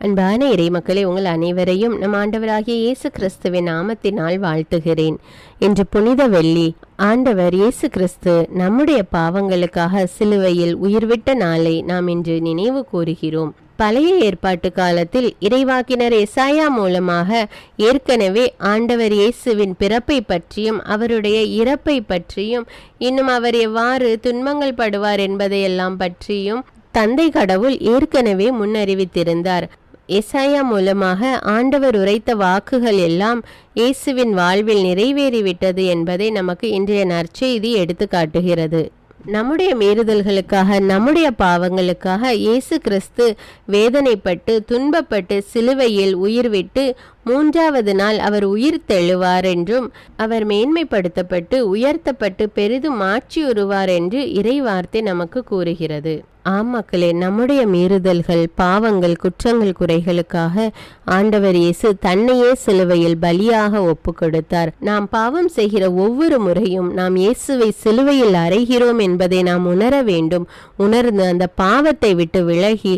அன்பான இறைமக்களே, உங்கள் அனைவரையும் நம் ஆண்டவராகிய இயேசு கிறிஸ்துவின் நாமத்தினால் வாழ்த்துகிறேன். இன்று புனித வெள்ளி. ஆண்டவர் இயேசு கிறிஸ்து நம்முடைய பாவங்களுக்காக சிலுவையில் உயிர்விட்ட நாளை நாம் இன்று நினைவு கூறுகிறோம். பழைய ஏற்பாட்டு காலத்தில் இறைவாக்கினர் எசாயா மூலமாக ஏற்கனவே ஆண்டவர் இயேசுவின் பிறப்பை பற்றியும் அவருடைய இறப்பை பற்றியும் இன்னும் அவர் எவ்வாறு துன்பங்கள் படுவார் என்பதையெல்லாம் பற்றியும் தந்தை கடவுள் ஏற்கனவே முன்னறிவித்திருந்தார். எசாயா மூலமாக ஆண்டவர் உரைத்த வாக்குகள் எல்லாம் இயேசுவின் வாழ்வில் நிறைவேறிவிட்டது என்பதை நமக்கு இன்றைய நற்செய்தி எடுத்து காட்டுகிறது. நம்முடைய மீறுதல்களுக்காக, நம்முடைய பாவங்களுக்காக இயேசு கிறிஸ்து வேதனைப்பட்டு துன்பப்பட்டு சிலுவையில் உயிர்விட்டு 3வது நாள் அவர் உயிர் தெழுவார் என்றும் அவர் மேன்மைப்படுத்தப்பட்டு உயர்த்தப்பட்டு பெரிதும் மாட்சியுறுவார் என்று இறை வார்த்தை நமக்கு கூறுகிறது. ஆம் மக்களே, நம்முடைய மீறுதல்கள், பாவங்கள், குற்றங்கள், குறைகளுக்காக ஆண்டவர் இயேசு தன்னையே சிலுவையில் பலியாக ஒப்பு கொடுத்தார். நாம் பாவம் செய்கிற ஒவ்வொரு முறையும் நாம் இயேசுவை சிலுவையில் அறைகிறோம் என்பதை நாம் உணர வேண்டும். உணர்ந்து அந்த பாவத்தை விட்டு விலகி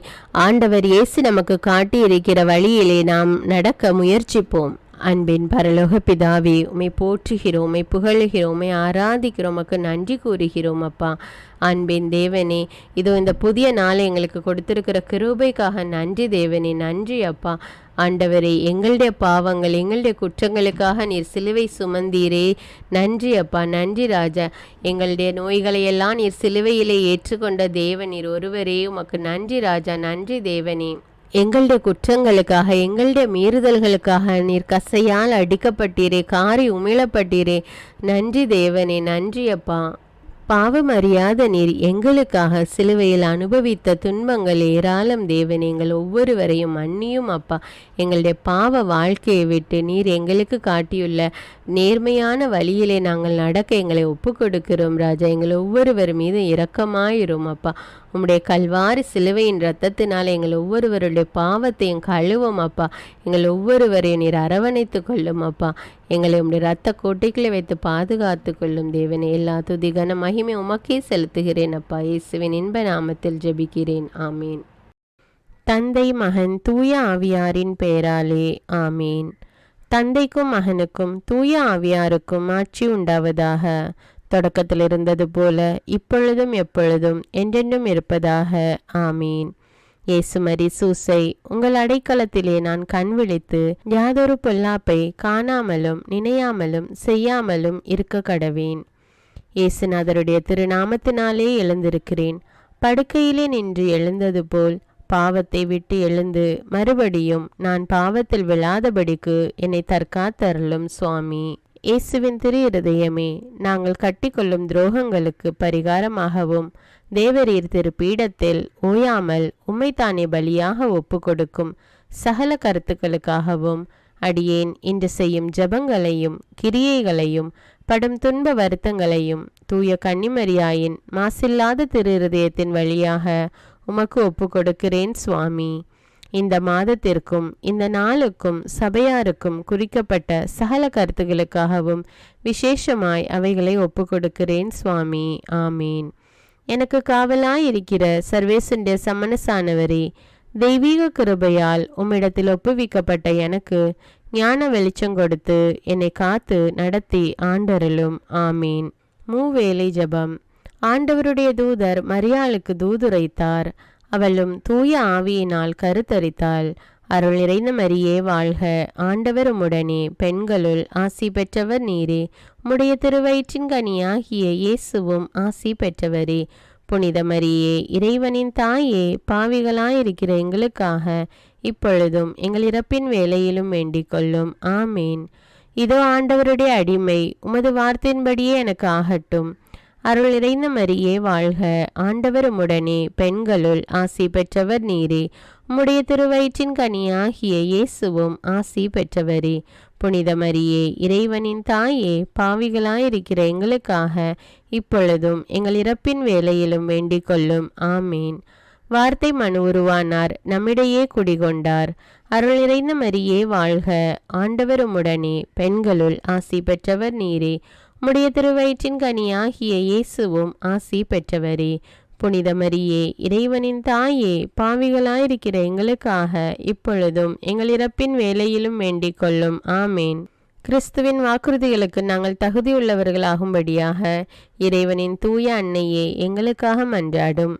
ஆண்டவர் இயேசு நமக்கு காட்டியிருக்கிற வழியிலே நாம் நடக்க முயற்சிப்போம். அன்பின் பரலோக பிதாவே, உம்மை போற்றுகிறோம், உம்மை புகழுகிறோம், உம்மை ஆராதிக்கிறோம், உமக்கு நன்றி கூறுகிறோம் அப்பா. அன்பின் தேவனே, இதோ இந்த புதிய நாளை எங்களுக்கு கொடுத்திருக்கிற கிருபைக்காக நன்றி தேவனே, நன்றி அப்பா. ஆண்டவரே, எங்களுடைய பாவங்கள், எங்களுடைய குற்றங்களுக்காக நீர் சிலுவை சுமந்தீரே, நன்றி அப்பா, நன்றி ராஜா. எங்களுடைய நோய்களையெல்லாம் நீர் சிலுவையிலே ஏற்றுக்கொண்ட தேவன் நீர் ஒருவரே, உமக்கு நன்றி ராஜா, நன்றி தேவனே. எங்களுடைய குற்றங்களுக்காக, எங்களுடைய மீறுதல்களுக்காக நீர் கசையால் அடிக்கப்பட்டீரே, காரி உமிழப்பட்டீரே, நன்றி தேவனே, நன்றி அப்பா. பாவம் அறியாத நீர் எங்களுக்காக சிலுவையில் அனுபவித்த துன்பங்கள் ஏராளம் தேவனே. எங்கள் ஒவ்வொருவரையும் மன்னியும் அப்பா. எங்களுடைய பாவ வாழ்க்கையை விட்டு நீர் எங்களுக்கு காட்டியுள்ள நேர்மையான வழியிலே நாங்கள் நடக்க எங்களை ஒப்பு கொடுக்கிறோம் ராஜா. எங்கள் ஒவ்வொருவர் மீது இரக்கமாயிரும் அப்பா. உம்முடைய கல்வாரி சிலுவையின் இரத்தத்தினால் எங்கள் ஒவ்வொருவருடைய பாவத்தையும் கழுவும் அப்பா. எங்கள் ஒவ்வொருவரையும் நீர் அரவணைத்து கொள்ளும் அப்பா. எங்களை உம்முடைய இரத்த கோட்டைகளை வைத்து பாதுகாத்து கொள்ளும் தேவனே. எல்லா துதி கன மகிமை உமக்கே செலுத்துகிறேன் அப்பா. இயேசுவின் இன்ப நாமத்தில் ஜெபிக்கிறேன், ஆமீன். தந்தை, மகன், தூய ஆவியாரின் பெயராலே, ஆமீன். தந்தைக்கும் மகனுக்கும் தூய ஆவியாருக்கும் ஆட்சி உண்டாவதாக. தொடக்கத்தில் இருந்தது போல இப்பொழுதும் எப்பொழுதும் என்றென்றும் இருப்பதாக, ஆமீன். இயேசுமரி சூசை, உங்கள் அடைக்கலத்திலே நான் கண் விழித்து யாதொரு பொல்லாப்பை காணாமலும் நினையாமலும் செய்யாமலும் இருக்க கடவேன். இயேசுநாதருடைய திருநாமத்தினாலே எழுந்திருக்கிறேன். படுக்கையிலே நின்று எழுந்தது போல் பாவத்தை விட்டு எழுந்து மறுபடியும் நான் பாவத்தில் விழாதபடிக்கு என்னை தற்காத்தருளும் சுவாமி. இயேசுவின் திரு இருதயமே, நாங்கள் கட்டிக்கொள்ளும் துரோகங்களுக்கு பரிகாரமாகவும் தேவரீர் திரு பீடத்தில் ஓயாமல் உம்மைத்தானே பலியாக ஒப்பு கொடுக்கும் சகல கருத்துக்களுக்காகவும் அடியேன் இன்று செய்யும் ஜபங்களையும் கிரியைகளையும் படும் துன்ப வருத்தங்களையும் தூய கன்னிமரியாயின் மாசில்லாத திரு இருதயத்தின் வழியாக உமக்கு ஒப்பு கொடுக்கிறேன் சுவாமி. இந்த மாதத்திற்கும் இந்த நாளுக்கும் சபையாருக்கும் குறிக்கப்பட்ட சகல கருத்துகளுக்காகவும் விசேஷமாய் அவைகளை ஒப்பு கொடுக்கிறேன் சுவாமி, ஆமீன். எனக்கு காவலாயிருக்கிற சர்வேசுடைய சமனசானவரே, தெய்வீக கிருபையால் உம்மிடத்தில் ஒப்புவிக்கப்பட்ட எனக்கு ஞான வெளிச்சம் கொடுத்து என்னை காத்து நடத்தி ஆண்டருளும், ஆமீன். மூவேளை ஜபம். ஆண்டவருடைய தூதர் மரியாளுக்கு தூதுரைத்தார். அவளும் தூய ஆவியினால் கருத்தரித்தாள். அருள் நிறைந்த மரியே வாழ்க, ஆண்டவர் உம்முடனே, பெண்களுள் ஆசி பெற்றவர் நீரே. உம்முடைய திருவயிற்றின் கனியாகிய இயேசுவும் ஆசி பெற்றவரே. புனித மரியே, இறைவனின் தாயே, பாவிகளாயிருக்கிற எங்களுக்காக இப்பொழுதும் எங்கள் இறப்பின் வேளையிலும் வேண்டிக் கொள்ளும், ஆமீன். இதோ ஆண்டவருடைய அடிமை, உமது வார்த்தையின்படியே எனக்கு ஆகட்டும். அருள் நிறைந்த மரியே வாழ்க, ஆண்டவர் உம்முடனே, பெண்களுள் ஆசி பெற்றவர் நீரே. உம்முடைய திருவயிற்றின் கனியாகிய இயேசுவும் ஆசி பெற்றவரே. புனித மரியே, இறைவனின் தாயே, பாவிகளாயிருக்கிற எங்களுக்காக இப்பொழுதும் எங்கள் இறப்பின் வேளையிலும் வேண்டிக் கொள்ளும், ஆமீன். வார்த்தை மனு உருவானார், நம்மிடையே குடிகொண்டார். அருள் நிறைந்த மரியே வாழ்க, ஆண்டவர் உம்முடனே, பெண்களுள் ஆசி பெற்றவர் நீரே. உம்முடைய திருவயிற்றின் கனியாகிய இயேசுவும் ஆசி பெற்றவரே. புனித மரியே, இறைவனின் தாயே, பாவிகளாயிருக்கிற எங்களுக்காக இப்பொழுதும் எங்கள் இறப்பின் வேளையிலும் வேண்டிக் கொள்ளும். ஆமேன். கிறிஸ்துவின் வாக்குறுதிகளுக்கு நாங்கள் தகுதியுள்ளவர்களாகும்படியாக இறைவனின் தூய அன்னையே, எங்களுக்காக மன்றாடும்.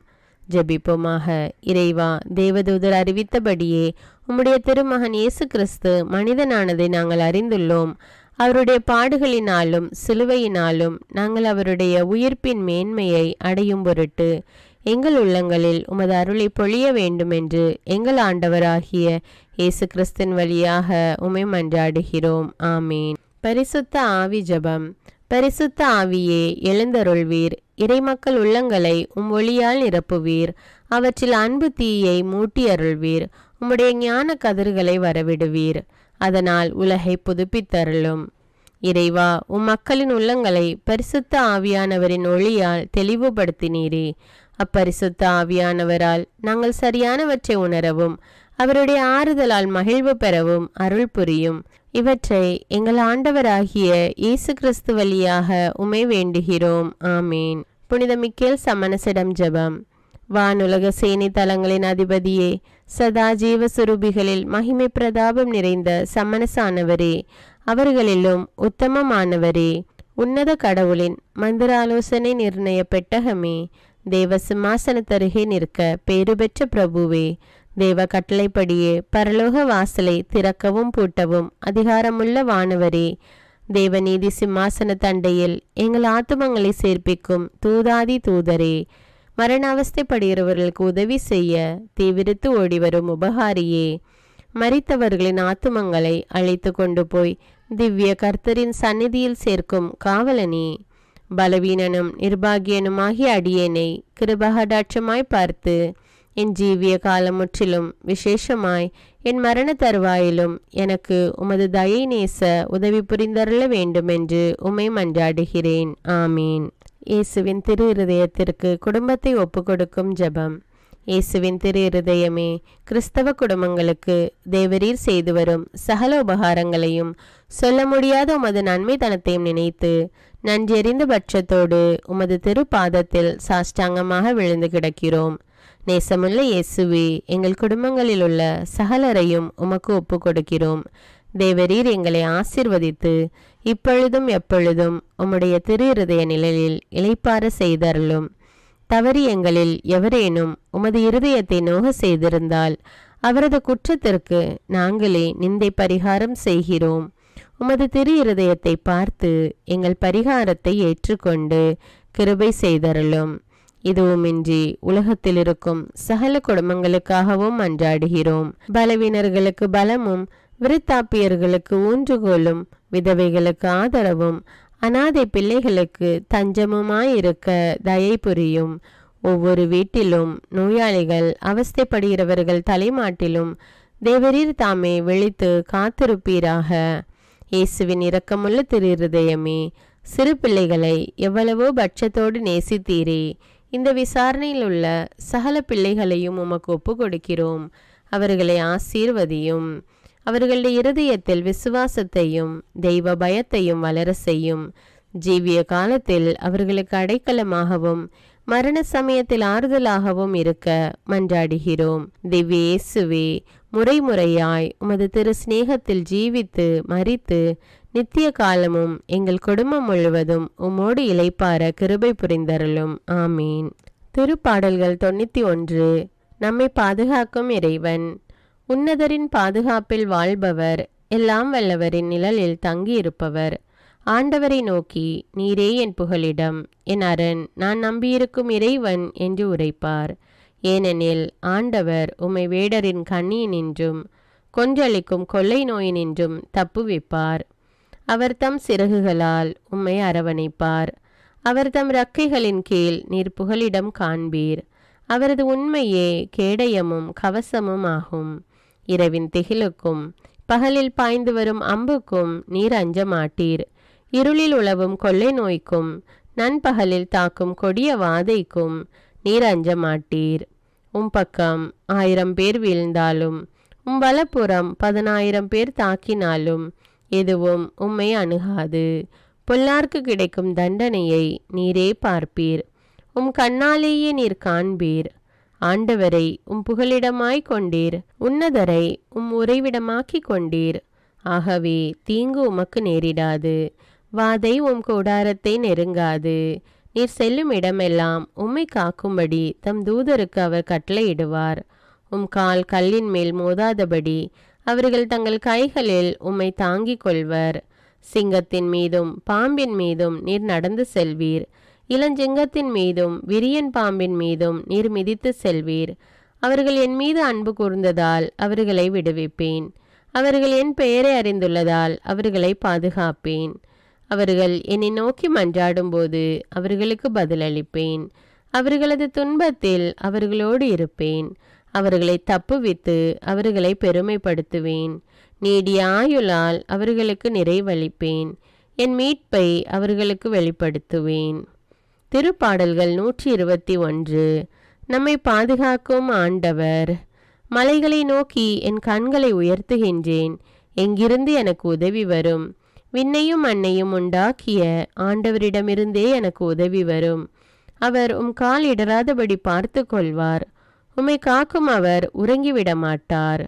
ஜெபிப்போமாக. இறைவா, தேவதூதர் அறிவித்தபடியே உம்முடைய திருமகன் இயேசு கிறிஸ்து மனிதனானதை நாங்கள் அறிந்துள்ளோம். அவருடைய பாடுகளினாலும் சிலுவையினாலும் நாங்கள் அவருடைய உயிர்ப்பின் மேன்மையை அடையும் பொருட்டு எங்கள் உள்ளங்களில் உமது அருளை பொழிய வேண்டுமென்று எங்கள் ஆண்டவராகிய இயேசு கிறிஸ்தின் வழியாக உம்மை மன்றாடுகிறோம். ஆமீன். பரிசுத்த ஆவி ஜெபம். பரிசுத்த ஆவியே, எழுந்தருள்வீர். இறைமக்கள் உள்ளங்களை உம் ஒளியால் நிரப்புவீர். அவற்றில் அன்பு தீயை மூட்டி அருள்வீர். உம்முடைய ஞான கதிர்களை வரவிடுவீர். அதனால் உலகை புதுப்பித்தருளும். இறைவா, உம் மக்களின் உள்ளங்களை பரிசுத்த ஆவியானவரின் ஒளியால் தெளிவுபடுத்தினீரே. அப்பரிசுத்த ஆவியானவரால் நாங்கள் சரியானவற்றை உணரவும் அவருடைய ஆறுதலால் மகிழ்வு பெறவும் அருள் புரியும். இவற்றை எங்கள் ஆண்டவராகிய இயேசு கிறிஸ்து வழியாக உம்மை வேண்டுகிறோம். ஆமீன். புனித மிக்கேல் சமணசிடம் ஜெபம். வானுலக சேனை தலங்களின் அதிபதியே, சதா ஜீவசுரூபிகளில் மகிமை பிரதாபம் நிறைந்த சமணசானவரே, அவர்களிலும் உத்தமமானவரே, உன்னத கடவுளின் மந்திர ஆலோசனை நிர்ணய பெட்டகமே, தேவ சிம்மாசனத்தருகே நிற்க பேறு பெற்ற பிரபுவே, தேவ கட்டளைப்படியே பரலோக வாசலை திறக்கவும் பூட்டவும் அதிகாரமுள்ள வானவரே, தேவநீதி சிம்மாசன தண்டையில் எங்கள் ஆத்துமங்களை சேர்ப்பிக்கும் தூதாதி தூதரே, மரண அவஸ்தைப்படுகிறவர்களுக்கு உதவி செய்ய தீவிரித்து ஓடிவரும் உபகாரியே, மரித்தவர்களின் ஆத்துமங்களை அழைத்து கொண்டு போய் திவ்ய கர்த்தரின் சந்நிதியில் சேர்க்கும் காவலனே, பலவீனனும் நிர்பாகியனுமாகிய அடியேனை கிருபகடாட்சமாய் பார்த்து என் ஜீவிய காலம் முற்றிலும் விசேஷமாய் என் மரண தருவாயிலும் எனக்கு உமது தயை நேச உதவி புரிந்தருள வேண்டுமென்று உம்மை மன்றாடுகிறேன். ஆமீன். இயேசுவின் திரு இருதயத்திற்கு குடும்பத்தை ஒப்புக்கொடுக்கும் ஜெபம். இயேசுவின் திரு இருதயமே, கிறிஸ்தவ குடும்பங்களுக்கு தேவரீர் செய்து வரும் சகல உபகாரங்களையும் சொல்ல முடியாத உமது நன்மைத்தனத்தையும் நினைத்து நன்றெறிந்த பட்சத்தோடு உமது திரு பாதத்தில் சாஷ்டாங்கமாக விழுந்து கிடக்கிறோம். நேசமுள்ள இயேசுவே, எங்கள் குடும்பங்களில் உள்ள சகலரையும் உமக்கு ஒப்பு கொடுக்கிறோம். தேவரீர் எங்களை ஆசீர்வதித்து இப்பொழுதும் எப்பொழுதும் உம்முடைய திரு இருதய நிழலில் இளைப்பாற செய்தருளும். தவறி எங்களில் எவரேனும் உமது இருதயத்தை நோக செய்திருந்தால் அவரது குற்றத்திற்கு நாங்களே நிந்தை பரிகாரம் செய்கிறோம். உமது திரு இருதயத்தை பார்த்து எங்கள் பரிகாரத்தை ஏற்றுக்கொண்டு கிருபை செய்தருளும். இதுவுமின்றி உலகத்தில் இருக்கும் சகல குடும்பங்களுக்காகவும் மன்றாடுகிறோம். பலவீனர்களுக்கு பலமும், விருத்தாப்பியர்களுக்கு ஊன்றுகோலும், விதவைகளுக்கு ஆதரவும், அனாதை பிள்ளைகளுக்கு தஞ்சமுமாயிருக்க தயை புரியும். ஒவ்வொரு வீட்டிலும் நோயாளிகள் அவஸ்தைப்படுகிறவர்கள் தலைமாட்டிலும் தேவரீர் தாமே விழித்து காத்திருப்பீராக. இயேசுவின் இரக்கமுள்ள திரு இருதயமே, சிறு பிள்ளைகளை எவ்வளவோ பட்சத்தோடு நேசித்தீரே. இந்த விசாரணையில் உள்ள சகல பிள்ளைகளையும் உமக்கு ஒப்பு கொடுக்கிறோம். அவர்களை ஆசீர்வதியும். அவர்களுடைய இருதயத்தில் விசுவாசத்தையும் தெய்வ பயத்தையும் வளர செய்யும். ஜீவிய காலத்தில் அவர்களுக்கு அடைக்கலமாகவும் மரண சமயத்தில் ஆறுதலாகவும் இருக்க மன்றாடுகிறோம். திவ்ய இயேசுவே, முறைமுறையாய் உமது திரு சிநேகத்தில் ஜீவித்து மரித்து நித்திய காலமும் எங்கள் குடும்பம் முழுவதும் உம்மோடு இளைப்பார கிருபை புரிந்தருளும். ஆமீன். திருப்பாடல்கள் 91. நம்மை பாதுகாக்கும் இறைவன். உன்னதரின் பாதுகாப்பில் வாழ்பவர், எல்லாம் வல்லவரின் நிழலில் தங்கியிருப்பவர். ஆண்டவரை நோக்கி, நீரே என் புகலிடம், என் அரண், நான் நம்பியிருக்கும் இறைவன் என்று உரைப்பார். ஏனெனில் ஆண்டவர் உம்மை வேடரின் கண்ணியினின்றும் கொன்றளிக்கும் கொள்ளை நோயினின்றும் தப்புவிப்பார். அவர் தம் சிறகுகளால் உம்மை அரவணைப்பார். அவர் தம் இறக்கைகளின் கீழ் நீர் புகலிடம் காண்பீர். அவரது உண்மையே கேடயமும் கவசமும் ஆகும். இரவின் திகிலுக்கும் பகலில் பாய்ந்து வரும் அம்புக்கும் நீர் அஞ்ச மாட்டீர். இருளில் உலவும் கொள்ளை நோய்க்கும் நண்பகலில் தாக்கும் கொடிய வாதைக்கும் நீர் அஞ்ச மாட்டீர். உம் பக்கம் 1000 பேர் வீழ்ந்தாலும் உம் வலப்புறம் 10,000 பேர் தாக்கினாலும் எதுவும் உம்மை அணுகாது. பொல்லார்க்கு கிடைக்கும் தண்டனையை நீரே பார்ப்பீர். உம் கண்ணாலேயே நீர் காண்பீர். ஆண்டவரை உம் புகலிடமாய் கொண்டீர், உன்னதரை உம் உறைவிடமாக்கிக் கொண்டீர். ஆகவே தீங்கு உமக்கு நேரிடாது, வாதை உம் கூடாரத்தை நெருங்காது. நீர் செல்லும் இடமெல்லாம் உம்மை காக்கும்படி தம் தூதருக்கு அவர் கட்டளையிடுவார். உம் கால் கல்லின் மேல் மோதாதபடி அவர்கள் தங்கள் கைகளில் உம்மை தாங்கிக் கொள்வர். சிங்கத்தின் மீதும் பாம்பின் மீதும் நீர் நடந்து செல்வீர், இளஞ்சிங்கத்தின் மீதும் விரியன் பாம்பின் மீதும் நீர் மிதித்து செல்வீர். அவர்கள் என் மீது அன்பு கூர்ந்ததால் அவர்களை விடுவிப்பேன். அவர்கள் என் பெயரை அறிந்துள்ளதால் அவர்களை பாதுகாப்பேன். அவர்கள் என்னை நோக்கி மன்றாடும்போது அவர்களுக்கு பதிலளிப்பேன். அவர்களது துன்பத்தில் அவர்களோடு இருப்பேன். அவர்களை தப்புவித்து அவர்களை பெருமைப்படுத்துவேன். நீடிய ஆயுளால் அவர்களுக்கு நிறைவளிப்பேன். என் மீட்பை அவர்களுக்கு வெளிப்படுத்துவேன். திருப்பாடல்கள் 121. நம்மை பாதுகாக்கும் ஆண்டவர். மலைகளை நோக்கி என் கண்களை உயர்த்துகின்றேன். எங்கிருந்து எனக்கு உதவி வரும்? விண்ணையும் மண்ணையும் உண்டாக்கிய ஆண்டவரிடமிருந்தே எனக்கு உதவி வரும். அவர் உம் கால் இடராதபடி பார்த்து கொள்வார். உம்மை காக்கும் அவர் உறங்கிவிட மாட்டார்.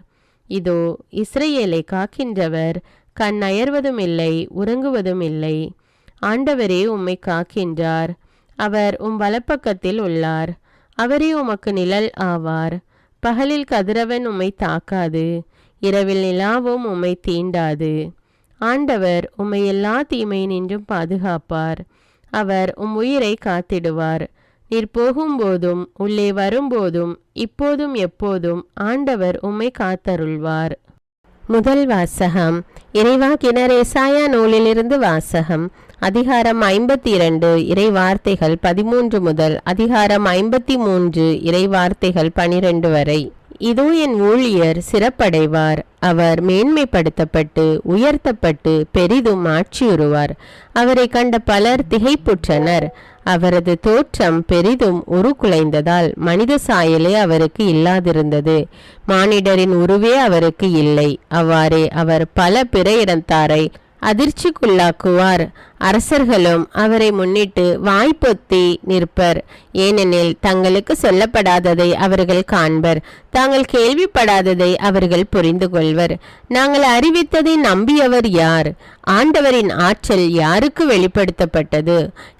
இதோ இஸ்ரவேலை காக்கின்றவர் கண் அயர்வதும் இல்லை, உறங்குவதும் இல்லை. ஆண்டவரே உம்மை காக்கின்றார். அவர் உம் வலப்பக்கத்தில் உள்ளார். அவரே உமக்கு நிழல் ஆவார். பகலில் கதிரவன் உம்மை தாக்காது, இரவில் நிலாவும் உம்மை தீண்டாது. ஆண்டவர் உம்மை எல்லா தீமையினின்றும் பாதுகாப்பார். அவர் உம் உயிரை காத்திடுவார். நீர் போகும்போதும் உள்ளே வரும்போதும் இப்போதும் எப்போதும் ஆண்டவர் உம்மை காத்தருள்வார். முதல் வாசகம். இறைவாக்கினர் எசாயா நூலிலிருந்து வாசகம். அதிகாரம் 52 இறை வார்த்தைகள் 13 முதல் அதிகாரம் 53 இறை வார்த்தைகள் 12 வரை. இதோ என் ஊழியர் சிறப்படைவார். அவர் மேன்மைப்படுத்தப்பட்டு உயர்த்தப்பட்டு பெரிதும் ஆட்சியுறுவார். அவரை கண்ட பலர் திகைப்புற்றனர். அவரது தோற்றம் பெரிதும் உருக்குலைந்ததால் மனித சாயலே அவருக்கு இல்லாதிருந்தது. மானிடரின் உருவே அவருக்கு இல்லை. அவ்வாறே அவர் பல பிற இனத்தாரை அதிர்ச்சிக்குள்ளாக்குவார். அரசர்களும் அவரை முன்னிட்டு வாய்ப்பொத்தி நிற்பர். ஏனெனில் தங்களுக்கு சொல்லப்படாததை அவர்கள் காண்பர், தாங்கள் கேள்விப்படாததை அவர்கள் புரிந்து கொள்வர். நாங்கள் அறிவித்ததை நம்பியவர் யார்? ஆண்டவரின் ஆற்றல் யாருக்கு வெளிப்படுத்தப்பட்டது?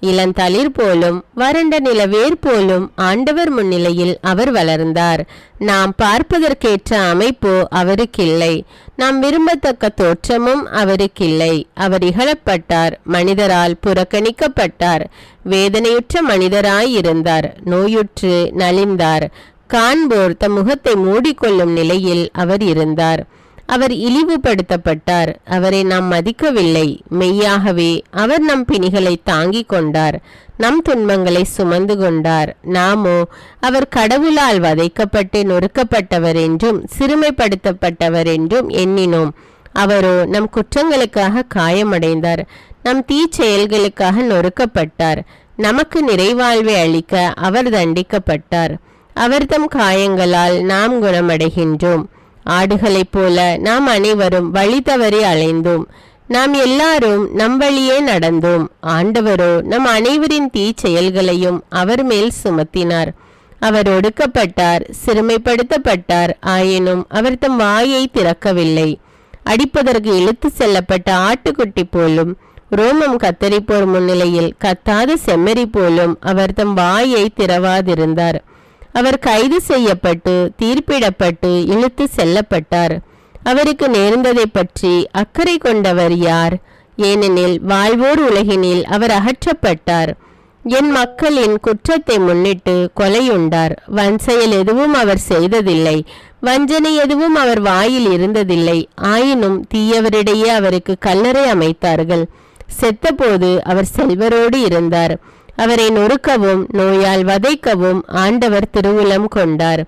இளந்தளிர் போலும் வறண்ட நிலவேர் போலும் ஆண்டவர் முன்னிலையில் அவர் வளர்ந்தார். நாம் பார்ப்பதற்கேற்ற அமைப்போ அவருக்கில்லை, நாம் விரும்பத்தக்க தோற்றமும் அவருக்கில்லை. அவர் இகழப்பட்டார், மனிதரால் புறக்கணிக்கப்பட்டார். வேதனையுற்ற மனிதராயிருந்தார், நோயுற்று நலிந்தார். காண்போர் தம் முகத்தை மூடிக்கொள்ளும் நிலையில் அவர் இருந்தார். அவர் இழிவுபடுத்தப்பட்டார், அவரை நாம் மதிக்கவில்லை. மெய்யாகவே அவர் நம் பிணிகளை தாங்கிக் கொண்டார், நம் துன்பங்களை சுமந்து கொண்டார். நாமோ அவர் கடவுளால் வதைக்கப்பட்டு நொறுக்கப்பட்டவர் என்றும் சிறுமைப்படுத்தப்பட்டவர் என்றும் எண்ணினோம். அவரோ நம் குற்றங்களுக்காக காயமடைந்தார், நம் தீச்செயல்களுக்காக நொறுக்கப்பட்டார். நமக்கு நிறைவாழ்வை அளிக்க அவர் தண்டிக்கப்பட்டார். அவர் தம் காயங்களால் நாம் குணமடைகின்றோம். ஆடுகளைப் போல நாம் அனைவரும் வழி தவறி அலைந்தோம். நாம் எல்லாரும் நம் வழியே நடந்தோம். ஆண்டவரோ நம் அனைவரின் தீச்செயல்களையும் அவர் மேல் சுமத்தினார். அவர் ஒடுக்கப்பட்டார், சிறுமைப்படுத்தப்பட்டார். ஆயினும் அவர் தம் வாயை திறக்கவில்லை. அடிப்பதற்கு இழுத்து செல்லப்பட்ட ஆட்டுக்குட்டி போலும், ரோமம் கத்தரிப்போர் முன்னிலையில் கத்தாத செம்மறி போலும் அவர் தம் வாயை திறவாதிருந்தார். அவர் கைது செய்யப்பட்டு தீர்ப்பிடப்பட்டு இழுத்து செல்லப்பட்டார். அவருக்கு நேர்ந்ததை பற்றி அக்கறை கொண்டவர் யார்? ஏனெனில் வாழ்வோர் உலகினில் அவர் அகற்றப்பட்டார். என் மக்களின் குற்றத்தை முன்னிட்டு கொலையுண்டார். வன்செயல் எதுவும் அவர் செய்ததில்லை, வஞ்சனை எதுவும் அவர் வாயில் இருந்ததில்லை. ஆயினும் தீயவரிடையே அவருக்கு கல்லறை அமைத்தார்கள். செத்தபோது அவர் செல்வரோடு இருந்தார். அவரை நொறுக்கவும் நோயால் வதைக்கவும் ஆண்டவர் திருவுளம் கொண்டார்.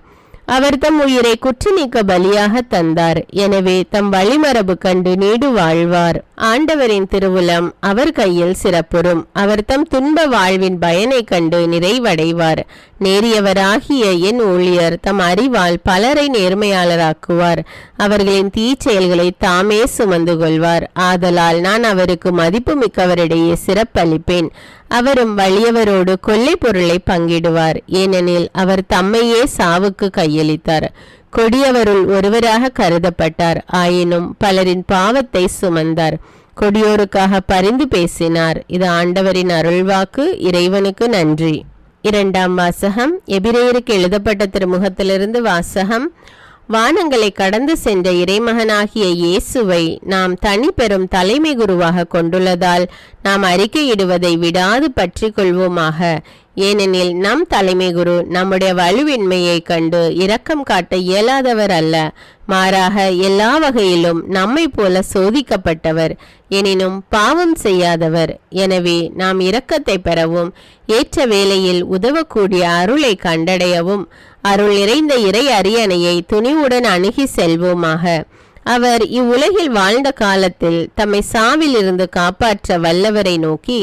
அவர் தம் உயிரை குற்ற நீக்க பலியாக தந்தார். எனவே தம் வழிமரபு கண்டு நீடு வாழ்வார். ஆண்டவரின் திருவுளம் அவர் கையில் சிறப்புறும். அவர் தம் துன்ப வாழ்வின் பயனை கண்டு நிறைவடைவார். நேரியவராகிய என் ஊழியர் தம் அறிவால் பலரை நேர்மையாளராக்குவார். அவர்களின் தீச்செயல்களை தாமே சுமந்து கொள்வார். ஆதலால் நான் அவருக்கு மதிப்பு மிக்கவரிடையே சிறப்பளிப்பேன். அவரும் வலியவரோடு கொள்ளை பொருளை பங்கிடுவார். ஏனெனில் அவர் தம்மையே சாவுக்கு கையளித்தார். கொடியவருள் ஒருவராக கருதப்பட்டார். ஆயினும் பலரின் பாவத்தை சுமந்தார். கொடியோருக்காக பரிந்து பேசினார். இது ஆண்டவரின் அருள்வாக்கு. இறைவனுக்கு நன்றி. இரண்டாம் வாசகம். எபிரேயருக்கு எழுதப்பட்ட திருமுகத்திலிருந்து வாசகம். வானங்களை கடந்து சென்ற இறைமகனாகிய இயேசுவை நாம் தனி பெரும் தலைமை குருவாக கொண்டுள்ளதால் நாம் அறிக்கையிடுவதை விடாது பற்றி கொள்வோமாக. ஏனெனில் நம் தலைமை குரு நம்முடைய வலுவின்மையை கண்டு இரக்கம் காட்ட இயலாதவர் அல்ல, மாறாக எல்லா வகையிலும் நம்மை போல சோதிக்கப்பட்டவர், எனினும் பாவம் செய்யாதவர். எனவே நாம் இரக்கத்தை பெறவும் ஏற்ற வேளையில் உதவக்கூடிய அருளை கண்டடையவும் அருள் நிறைந்த இறை அரியணையை துணிவுடன் அணுகி செல்வோமாக. அவர் இவ்வுலகில் வாழ்ந்த காலத்தில் தம்மை சாவில் இருந்து காப்பாற்ற வல்லவரை நோக்கி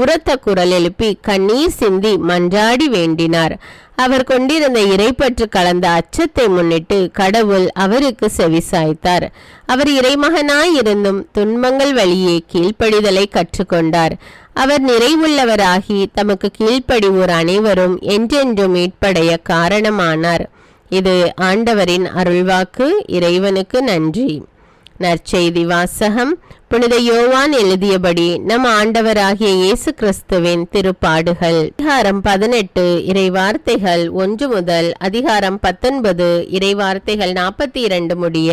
உரத்த குரல் எழுப்பி கண்ணீர் சிந்தி மன்றாடி வேண்டினார். அவர் கொண்டிருந்த இறைப்பற்று கலந்த அச்சத்தை முன்னிட்டு கடவுள் அவருக்கு செவிசாய்த்தார். அவர் இறைமகனாயிருந்தும் துன்பங்கள் வழியே கீழ்ப்படிதலை கற்றுக்கொண்டார். அவர் நிறைவுள்ளவராகி தமக்கு கீழ்ப்படிவோர் அனைவரும் என்றென்றும் மீட்படைய காரணமானார். இது ஆண்டவரின் அருள்வாக்கு. இறைவனுக்கு நன்றி. நற்செய்தி வாசகம். புனித யோவான் எழுதியபடி நம் ஆண்டவராகிய இயேசு கிறிஸ்துவின் திருப்பாடுகள். அதிகாரம் 18 இறைவார்த்தைகள் 1 முதல் அதிகாரம் 19 இறைவார்த்தைகள் 42 முடிய.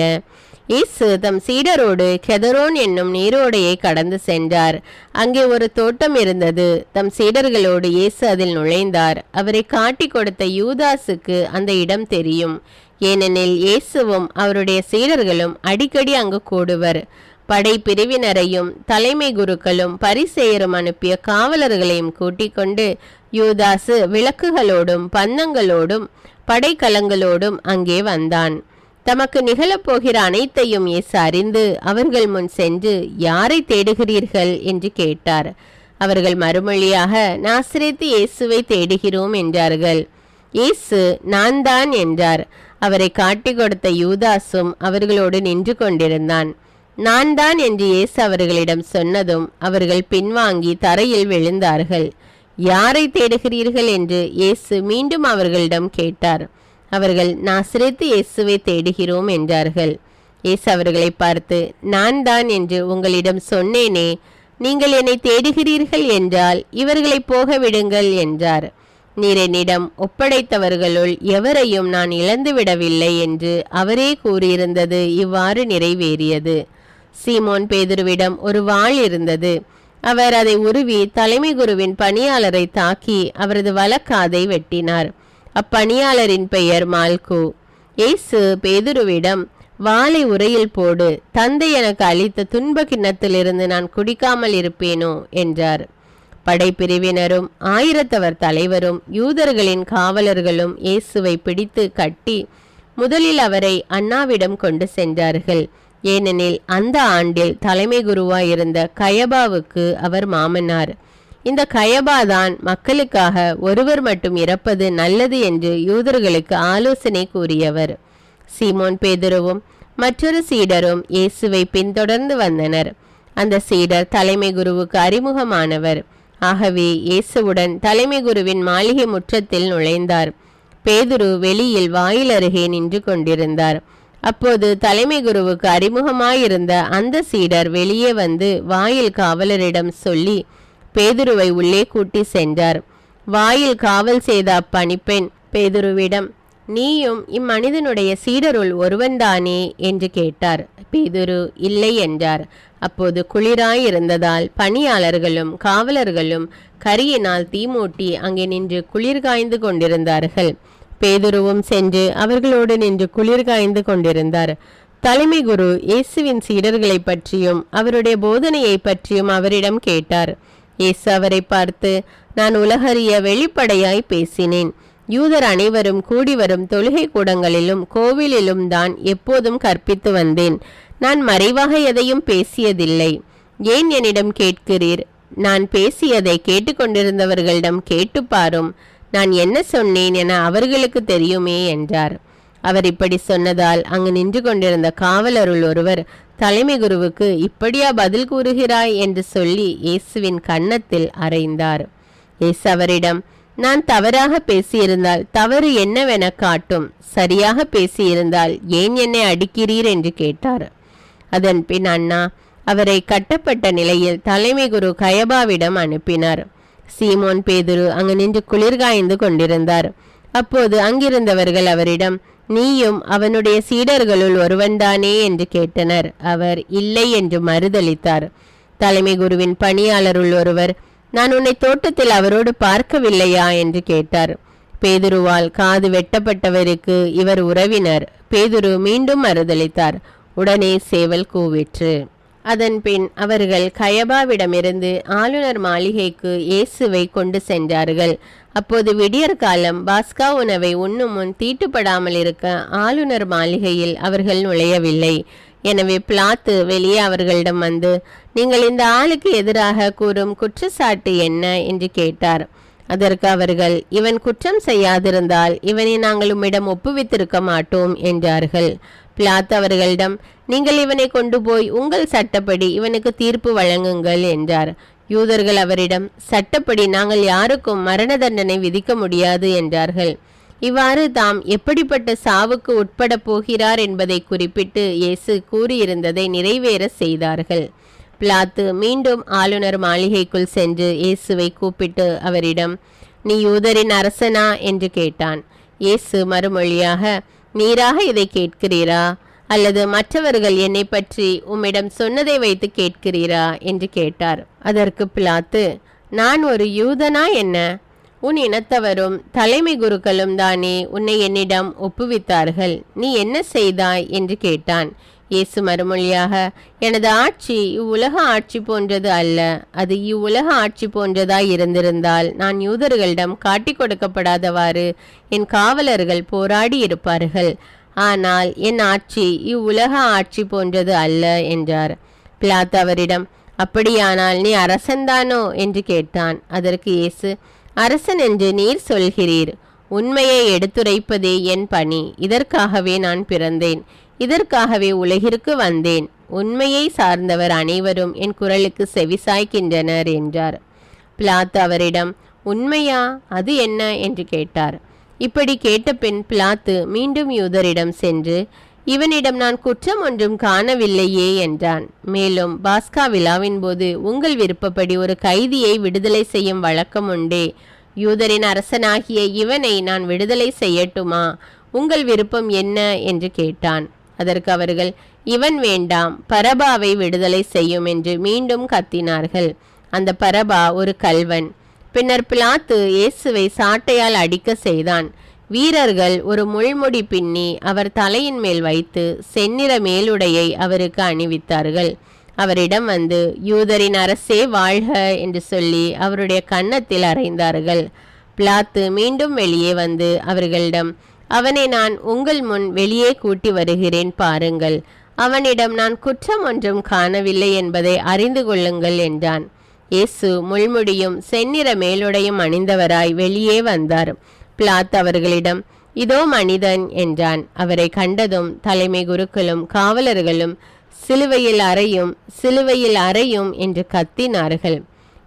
இயேசு தம் சீடரோடு கெதரோன் என்னும் நீரோடையை கடந்து சென்றார். அங்கே ஒரு தோட்டம் இருந்தது. தம் சீடர்களோடு இயேசு அதில் நுழைந்தார். அவரை காட்டிக் கொடுத்த யூதாசுக்கு அந்த இடம் தெரியும். ஏனெனில் இயேசுவும் அவருடைய சீடர்களும் அடிக்கடி அங்கு கூடுவர். படை பிரிவினரையும் தலைமை குருக்களும் பரிசேயரும் அனுப்பிய காவலர்களையும் கூட்டிக் கொண்டு யூதாசு விளக்குகளோடும் பந்தங்களோடும் படைக்கலங்களோடும் அங்கே வந்தான். தமக்கு நிகழப்போகிற அனைத்தையும் இயேசு அறிந்து அவர்கள் முன் சென்று, யாரை தேடுகிறீர்கள் என்று கேட்டார். அவர்கள் மறுமொழியாக, நாசரேத்து இயேசுவை தேடுகிறோம் என்றார்கள். இயேசு, நான் தான் என்றார். அவரை காட்டிக் கொடுத்த யூதாசும் அவர்களோடு நின்று கொண்டிருந்தான். நான் தான் என்று இயேசு அவர்களிடம் சொன்னதும் அவர்கள் பின்வாங்கி தரையில் விழுந்தார்கள். யாரை தேடுகிறீர்கள் என்று இயேசு மீண்டும் அவர்களிடம் கேட்டார். அவர்கள், நாசரேத்து இயேசுவை தேடுகிறோம் என்றார்கள். இயேசு அவர்களை பார்த்து, நான் தான் என்று உங்களிடம் சொன்னேனே, நீங்கள் என்னை தேடுகிறீர்கள் என்றால் இவர்களை போக விடுங்கள் என்றார். நீர் என்னிடம் ஒப்படைத்தவர்களுள் எவரையும் நான் இழந்துவிடவில்லை என்று அவரே கூறியிருந்தது இவ்வாறு நிறைவேறியது. சீமோன் பேதுருவிடம் ஒரு வாள் இருந்தது. அவர் அதை உருவி தலைமை குருவின் பணியாளரை தாக்கி அவரது வலக்காதை வெட்டினார். அப்பணியாளரின் பெயர் மால்கு. இயேசு பேதுருவிடம், வாளை உரையில் போடு, தந்தை எனக்கு அளித்த துன்ப கிண்ணத்திலிருந்து நான் குடிக்காமல் இருப்பேனோ என்றார். படைப்பிரிவினரும் ஆயிரத்தவர் தலைவரும் யூதர்களின் காவலர்களும் இயேசுவை பிடித்து கட்டி முதலில் அவரை அன்னாவிடம் கொண்டு சென்றார்கள். ஏனெனில் அந்த ஆண்டில் தலைமை குருவாயிருந்த கயபாவுக்கு அவர் மாமனார். இந்த கயபாதான் மக்களுக்காக ஒருவர் மட்டும் இறப்பது நல்லது என்று யூதர்களுக்கு ஆலோசனை கூறியவர். சீமோன் பேதுருவும் மற்றொரு சீடரும் இயேசுவை பின்தொடர்ந்து வந்தனர். அந்த சீடர் தலைமை குருவுக்கு அறிமுகமானவர். ஆகவே இயேசுவுடன் தலைமை குருவின் மாளிகை முற்றத்தில் நுழைந்தார். பேதுரு வெளியில் வாயில் அருகே நின்று கொண்டிருந்தார். அப்போது தலைமை குருவுக்கு அறிமுகமாயிருந்த அந்த சீடர் வெளியே வந்து வாயில் காவலரிடம் சொல்லி பேதுருவை உள்ளே கூட்டி சென்றார். வாயில் காவல் செய்த அப்பணிப்பெண் பேதுருவிடம், நீயும் இம்மனிதனுடைய சீடருள் ஒருவன்தானே என்று கேட்டார். பேதுரு இல்லை என்றார். அப்போது குளிராயிருந்ததால் பணியாளர்களும் காவலர்களும் கரியினால் தீமூட்டி அங்கே நின்று குளிர் காய்ந்து கொண்டிருந்தார்கள். பேதுருவும் சென்று அவர்களோடு நின்று குளிர் காய்ந்து கொண்டிருந்தார். தலைமை குரு இயேசுவின் சீடர்களை பற்றியும் அவருடைய போதனையை பற்றியும் அவரிடம் கேட்டார். இயேசு அவரை பார்த்து, நான் உலகறிய வெளிப்படையாய் பேசினேன். யூதர் அனைவரும் கூடி வரும் தொழுகை கூடங்களிலும் கோவிலிலும் தான் எப்போதும் கற்பித்து வந்தேன். நான் மறைவாக எதையும் பேசியதில்லை. ஏன் என்னிடம் கேட்கிறீர்? நான் பேசியதை கேட்டுக்கொண்டிருந்தவர்களிடம் கேட்டு பாரும். நான் என்ன சொன்னேன் என அவர்களுக்கு தெரியுமே என்றார். அவர் இப்படி சொன்னதால் அங்கு நின்று கொண்டிருந்த காவலருள் ஒருவர், தலைமை குருவுக்கு இப்படியா பதில் கூறுகிறாய் என்று சொல்லி இயேசுவின் கன்னத்தில் அறைந்தார். இயேசு அவரிடம், நான் தவறாக பேசியிருந்தால் தவறு என்னவென காட்டும், சரியாக பேசியிருந்தால் ஏன் என்னை அடிக்கிறீர் என்று கேட்டார். அதன் பின் அண்ணா அவரை கட்டப்பட்ட நிலையில் தலைமை குரு கயபாவிடம் அனுப்பினார். சீமோன் பேதுரு அங்கு நின்று குளிர்காய்ந்து கொண்டிருந்தார். அப்போது அங்கிருந்தவர்கள் அவரிடம், நீயும் அவனுடைய சீடர்களுள் ஒருவன்தானே என்று கேட்டனர். அவர் இல்லை என்று மறுதளித்தார். தலைமை குருவின் பணியாளருள் ஒருவர், நான் உன்னை தோட்டத்தில் அவரோடு பார்க்கவில்லையா என்று கேட்டார். பேதுருவால் காது வெட்டப்பட்டவருக்கு இவர் உறவினர். பேதுரு மீண்டும் மறுதளித்தார். உடனே சேவல் கூவிற்று. அதன் பின் அவர்கள் கயபாவிடமிருந்து ஆளுநர் மாளிகைக்கு இயேசுவை கொண்டு சென்றார்கள். அப்போது விடியற்காலம். பாஸ்கா உணவை உண்ணும் முன் தீட்டுப்படாமல் இருக்க ஆளுநர் மாளிகையில் அவர்கள் நுழையவில்லை. எனவே பிலாத்து வெளியே அவர்களிடம் வந்து, நீங்கள் இந்த ஆளுக்கு எதிராக கூறும் குற்றச்சாட்டு என்ன என்று கேட்டார். அதற்கு அவர்கள், இவன் குற்றம் செய்யாதிருந்தால் இவனை நாங்கள் உம்மிடம் ஒப்புவித்திருக்க மாட்டோம் என்றார்கள். பிலாத்து அவர்களிடம், நீங்கள் இவனை கொண்டு போய் உங்கள் சட்டப்படி இவனுக்கு தீர்ப்பு வழங்குங்கள் என்றார். யூதர்கள் அவரிடம், சட்டப்படி நாங்கள் யாருக்கும் மரண தண்டனை விதிக்க முடியாது என்றார்கள். இவ்வாறு தாம் எப்படிப்பட்ட சாவுக்கு உட்பட போகிறார் என்பதை குறிப்பிட்டு இயேசு கூறியிருந்ததை நிறைவேற செய்தார்கள். பிலாத்து மீண்டும் ஆளுநர் மாளிகைக்குள் சென்று இயேசுவை கூப்பிட்டு அவரிடம், நீ யூதரின் அரசனா என்று கேட்டான். இயேசு மறுமொழியாக, நீராக இதை கேட்கிறீரா, அல்லது மற்றவர்கள் என்னை பற்றி உம்மிடம் சொன்னதை வைத்து கேட்கிறீரா என்று கேட்டார். அதற்கு பிலாத்து, நான் ஒரு யூதனா என்ன? உன் இனத்தவரும் தலைமை குருக்களும் தானே உன்னை என்னிடம் ஒப்புவித்தார்கள். நீ என்ன செய்தாய் என்று கேட்டான். இயேசு மறுமொழியாக, எனது ஆட்சி இவ்வுலக ஆட்சி போன்றது அல்ல. அது இவ்வுலக ஆட்சி போன்றதாய் இருந்திருந்தால் நான் யூதர்களிடம் காட்டி கொடுக்கப்படாதவாறு என் காவலர்கள் போராடி இருப்பார்கள். ஆனால் என் ஆட்சி இவ்வுலக ஆட்சி போன்றது அல்ல என்றார். பிலாத்து அவரிடம், அப்படியானால் நீ அரசன்தானோ என்று கேட்டான். அதற்கு இயேசு, அரசன் என்று நீர் சொல்கிறீர். உண்மையை எடுத்துரைப்பதே என் பணி. இதற்காகவே நான் பிறந்தேன். இதற்காகவே உலகிற்கு வந்தேன். உண்மையை சார்ந்தவர் அனைவரும் என் குரலுக்கு செவிசாய்க்கின்றனர் என்றார். பிலாத்து அவரிடம், உண்மையா, அது என்ன என்று கேட்டார். இப்படி கேட்ட பின் பிலாத்து மீண்டும் யூதரிடம் சென்று, இவனிடம் நான் குற்றம் ஒன்றும் காணவில்லையே என்றான். மேலும், பாஸ்கா விழாவின் போது உங்கள் விருப்பப்படி ஒரு கைதியை விடுதலை செய்யும் வழக்கம் உண்டே. யூதரின் அரசனாகிய இவனை நான் விடுதலை செய்யட்டுமா? உங்கள் விருப்பம் என்ன என்று கேட்டான். அதற்கு அவர்கள், இவன் வேண்டாம், பரபாவை விடுதலை செய்யும் என்று மீண்டும் கத்தினார்கள். அந்த பரபா ஒரு கள்வன். பின்னர் பிலாத்து இயேசுவை சாட்டையால் அடிக்க செய்தான். வீரர்கள் ஒரு முள்முடி பின்னி அவர் தலையின் மேல் வைத்து செந்நிற மேலுடையை அவருக்கு அணிவித்தார்கள். அவரிடம் வந்து, யூதரின் அரசே வாழ்க என்று சொல்லி அவருடைய கன்னத்தில் அறைந்தார்கள். பிலாத்து மீண்டும் வெளியே வந்து அவர்களிடம், அவனை நான் உங்கள் முன் வெளியே கூட்டி வருகிறேன் பாருங்கள். அவனிடம் நான் குற்றம் ஒன்றும் காணவில்லை என்பதை அறிந்து கொள்ளுங்கள் என்றான். இயேசு முள்முடியும் செந்நிற மேலுடையும் அணிந்தவராய் வெளியே வந்தார். பிலாத்து அவர்களிடம், இதோ மனிதன் என்றான். அவரை கண்டதும் தலைமை குருக்களும் காவலர்களும், சிலுவையில் அறையும், சிலுவையில் அறையும் என்று கத்தினார்கள்.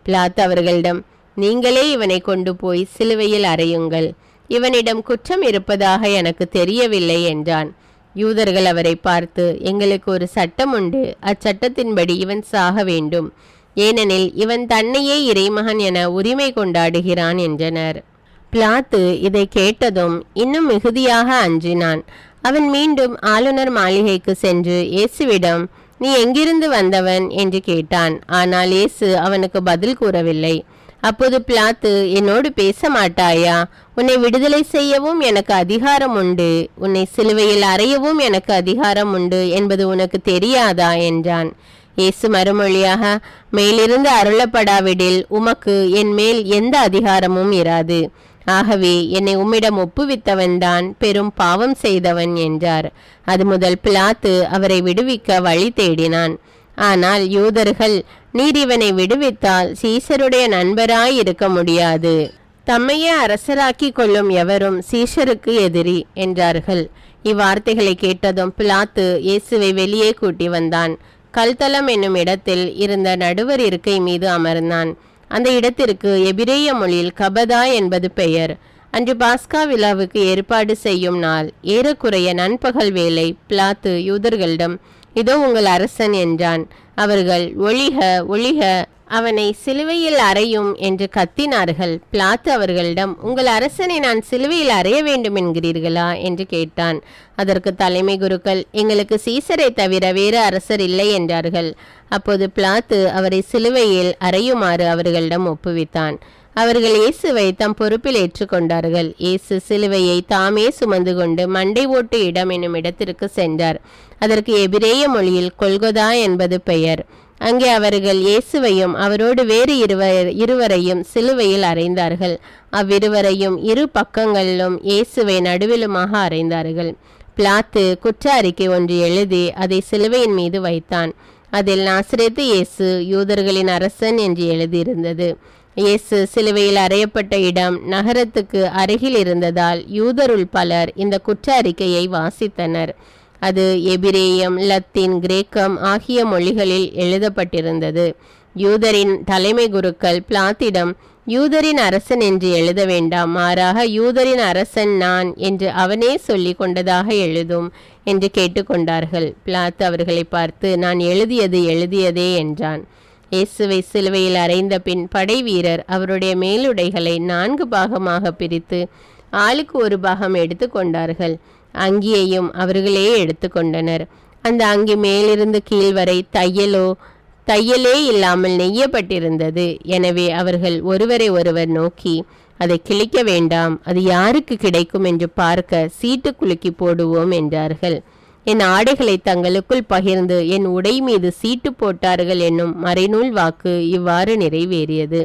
பிலாத்து அவர்களிடம், நீங்களே இவனை கொண்டு போய் சிலுவையில் அறையுங்கள். இவனிடம் குற்றம் இருப்பதாக எனக்கு தெரியவில்லை என்றான். யூதர்கள் அவரை பார்த்து, எங்களுக்கு ஒரு சட்டம் உண்டு, அச்சட்டத்தின்படி இவன் சாக வேண்டும். ஏனெனில் இவன் தன்னையே இறைமகன் என உரிமை கொண்டாடுகிறான் என்றனர். பிலாத்து இதை கேட்டதும் இன்னும் மிகுதியாக அஞ்சினான். அவன் மீண்டும் ஆளுநர் மாளிகைக்கு சென்று இயேசுவிடம், நீ எங்கிருந்து வந்தவன் என்று கேட்டான். ஆனால் இயேசு அவனுக்கு பதில் கூறவில்லை. அப்போது பிலாத்து, என்னோடு பேச மாட்டாயா? உன்னை விடுதலை செய்யவும் எனக்கு அதிகாரம் உண்டு, உன்னை சிலுவையில் அறையவும் எனக்கு அதிகாரம் உண்டு என்பது உனக்கு தெரியாதா என்றான். இயேசு மறுமொழியாக, மேலிருந்து அருளப்படாவிடில் உமக்கு என் மேல் எந்த அதிகாரமும் இராது. ஆகவே என்னை உம்மிடம் ஒப்புவித்தவன்தான் பெரும் பாவம் செய்தவன் என்றார். அது முதல் பிலாத்து அவரை விடுவிக்க வழி தேடினான். ஆனால் யூதர்கள், நீர் இவனை விடுவித்தால் சீசருடைய நண்பராய் இருக்க முடியாது, தம்மையே அரசராக்கி கொள்ளும் எவரும் சீஷருக்கு எதிரி என்றார்கள். இவ்வார்த்தைகளை கேட்டதும் பிலாத்து இயேசுவை வெளியே கூட்டி வந்தான். கல்தலம் என்னும் இடத்தில் இருந்த நடுவர் இருக்கை மீது அமர்ந்தான். அந்த இடத்திற்கு எபிரேய மொழியில் கபதா என்பது பெயர். அன்று பாஸ்கா விழாவுக்கு ஏற்பாடு செய்யும் நாள். ஏறக்குறைய நண்பகல் வேளை. பிலாத்து யூதர்களிடம், இதோ உங்கள் அரசன் என்றான். அவர்கள், ஒழிக ஒழிக, அவனை சிலுவையில் அறையும் என்று கத்தினார்கள். பிலாத்து அவர்களிடம், உங்கள் அரசனை நான் சிலுவையில் அறைய வேண்டும் என்கிறீர்களா என்று கேட்டான். அதற்கு தலைமை குருக்கள், எங்களுக்கு சீசரை தவிர வேறு அரசர் இல்லை என்றார்கள். அப்போது பிலாத்து அவரை சிலுவையில் அறையுமாறு அவர்களிடம் ஒப்புவித்தான். அவர்கள் இயேசுவை தம் பொறுப்பில் ஏற்றுக்கொண்டார்கள். இயேசு சிலுவையை தாமே சுமந்து கொண்டு மண்டை ஓட்டு இடம் என்னும் இடத்திற்கு சென்றார். அதற்கு எபிரேய மொழியில் கொல்கொதா என்பது பெயர். அங்கே அவர்கள் இயேசுவையும் அவரோடு வேறு இருவரையும் சிலுவையில் அறைந்தார்கள். அவ்விருவரையும் இரு பக்கங்களிலும் இயேசுவை நடுவிலுமாக அறைந்தார்கள். பிலாத்து குற்ற அறிக்கை ஒன்று எழுதி அதை சிலுவையின் மீது வைத்தான். அதில் நாசரேத்து இயேசு யூதர்களின் அரசன் என்று எழுதியிருந்தது. இயேசு சிலுவையில் அறையப்பட்ட இடம் நகரத்துக்கு அருகில் இருந்ததால் யூதருள் பலர் இந்த குற்ற அறிக்கையை வாசித்தனர். அது எபிரேயம், லத்தீன், கிரேக்கம் ஆகிய மொழிகளில் எழுதப்பட்டிருந்தது. யூதரின் தலைமை குருக்கள் பிலாத்திடம், யூதரின் அரசன் என்று எழுத வேண்டாம், மாறாக யூதரின் அரசன் நான் என்று அவனே சொல்லி கொண்டதாக எழுதும் என்று கேட்டுக்கொண்டார்கள். பிலாத்து அவர்களை பார்த்து, நான் எழுதியதே என்றான். இயேசுவை சிலுவையில் அறைந்த பின் படை வீரர் அவருடைய மேலுடைகளை 4 பாகமாக பிரித்து ஆளுக்கு ஒரு பாகம் எடுத்து கொண்டார்கள். அங்கியையும் அவர்களே எடுத்து கொண்டனர். அந்த அங்கி மேலிருந்து கீழ் வரை தையலே இல்லாமல் நெய்யப்பட்டிருந்தது. எனவே அவர்கள் ஒருவரை ஒருவர் நோக்கி, அதை கிழிக்க வேண்டாம், அது யாருக்கு கிடைக்கும் என்று பார்க்க சீட்டு குலுக்கி போடுவோம் என்றார்கள். என் ஆடைகளை தங்களுக்குள் பகிர்ந்து என் உடை மீது சீட்டு போட்டார்கள் என்னும் மறைநூல் வாக்கு இவ்வாறு நிறைவேறியது.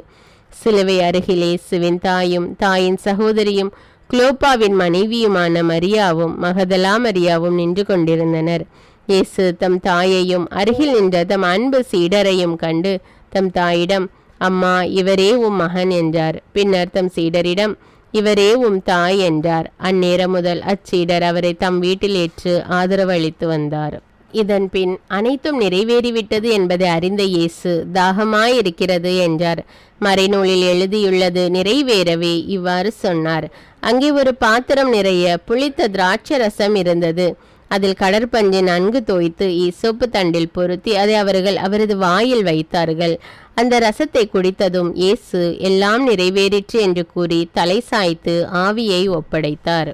சிலுவை அருகில் இயேசுவின் தாயும் தாயின் சகோதரியும் குளோப்பாவின் மனைவியுமான மரியாவும் மகதலா மரியாவும் நின்று கொண்டிருந்தனர். இயேசு தம் தாயையும் அருகில் நின்ற தம் அன்பு சீடரையும் கண்டு தம் தாயிடம், அம்மா, இவரே உம் மகன் என்றார். பின்னர் தம் சீடரிடம், இவரே உம் தாய் என்றார். அந்நேரம் முதல் அச்சீடர் அவரை தம் வீட்டில் ஏற்று ஆதரவு அளித்து வந்தார். இதன் பின் அனைத்தும் நிறைவேறிவிட்டது என்பதை அறிந்த இயேசு, தாகமாயிருக்கிறது என்றார். மறைநூலில் எழுதியுள்ளது நிறைவேறவே இவ்வாறு சொன்னார். அங்கே ஒரு பாத்திரம் நிறைய புளித்த திராட்சை ரசம் இருந்தது. அதில் கடற்பஞ்சை நன்கு தோய்த்து ஈசோப்பு தண்டில் பொருத்தி அதை அவர்கள் அவரது வாயில் வைத்தார்கள். அந்த ரசத்தை குடித்ததும் இயேசு எல்லாம் நிறைவேறிற்று என்று கூறி தலை சாய்த்து ஆவியை ஒப்படைத்தார்.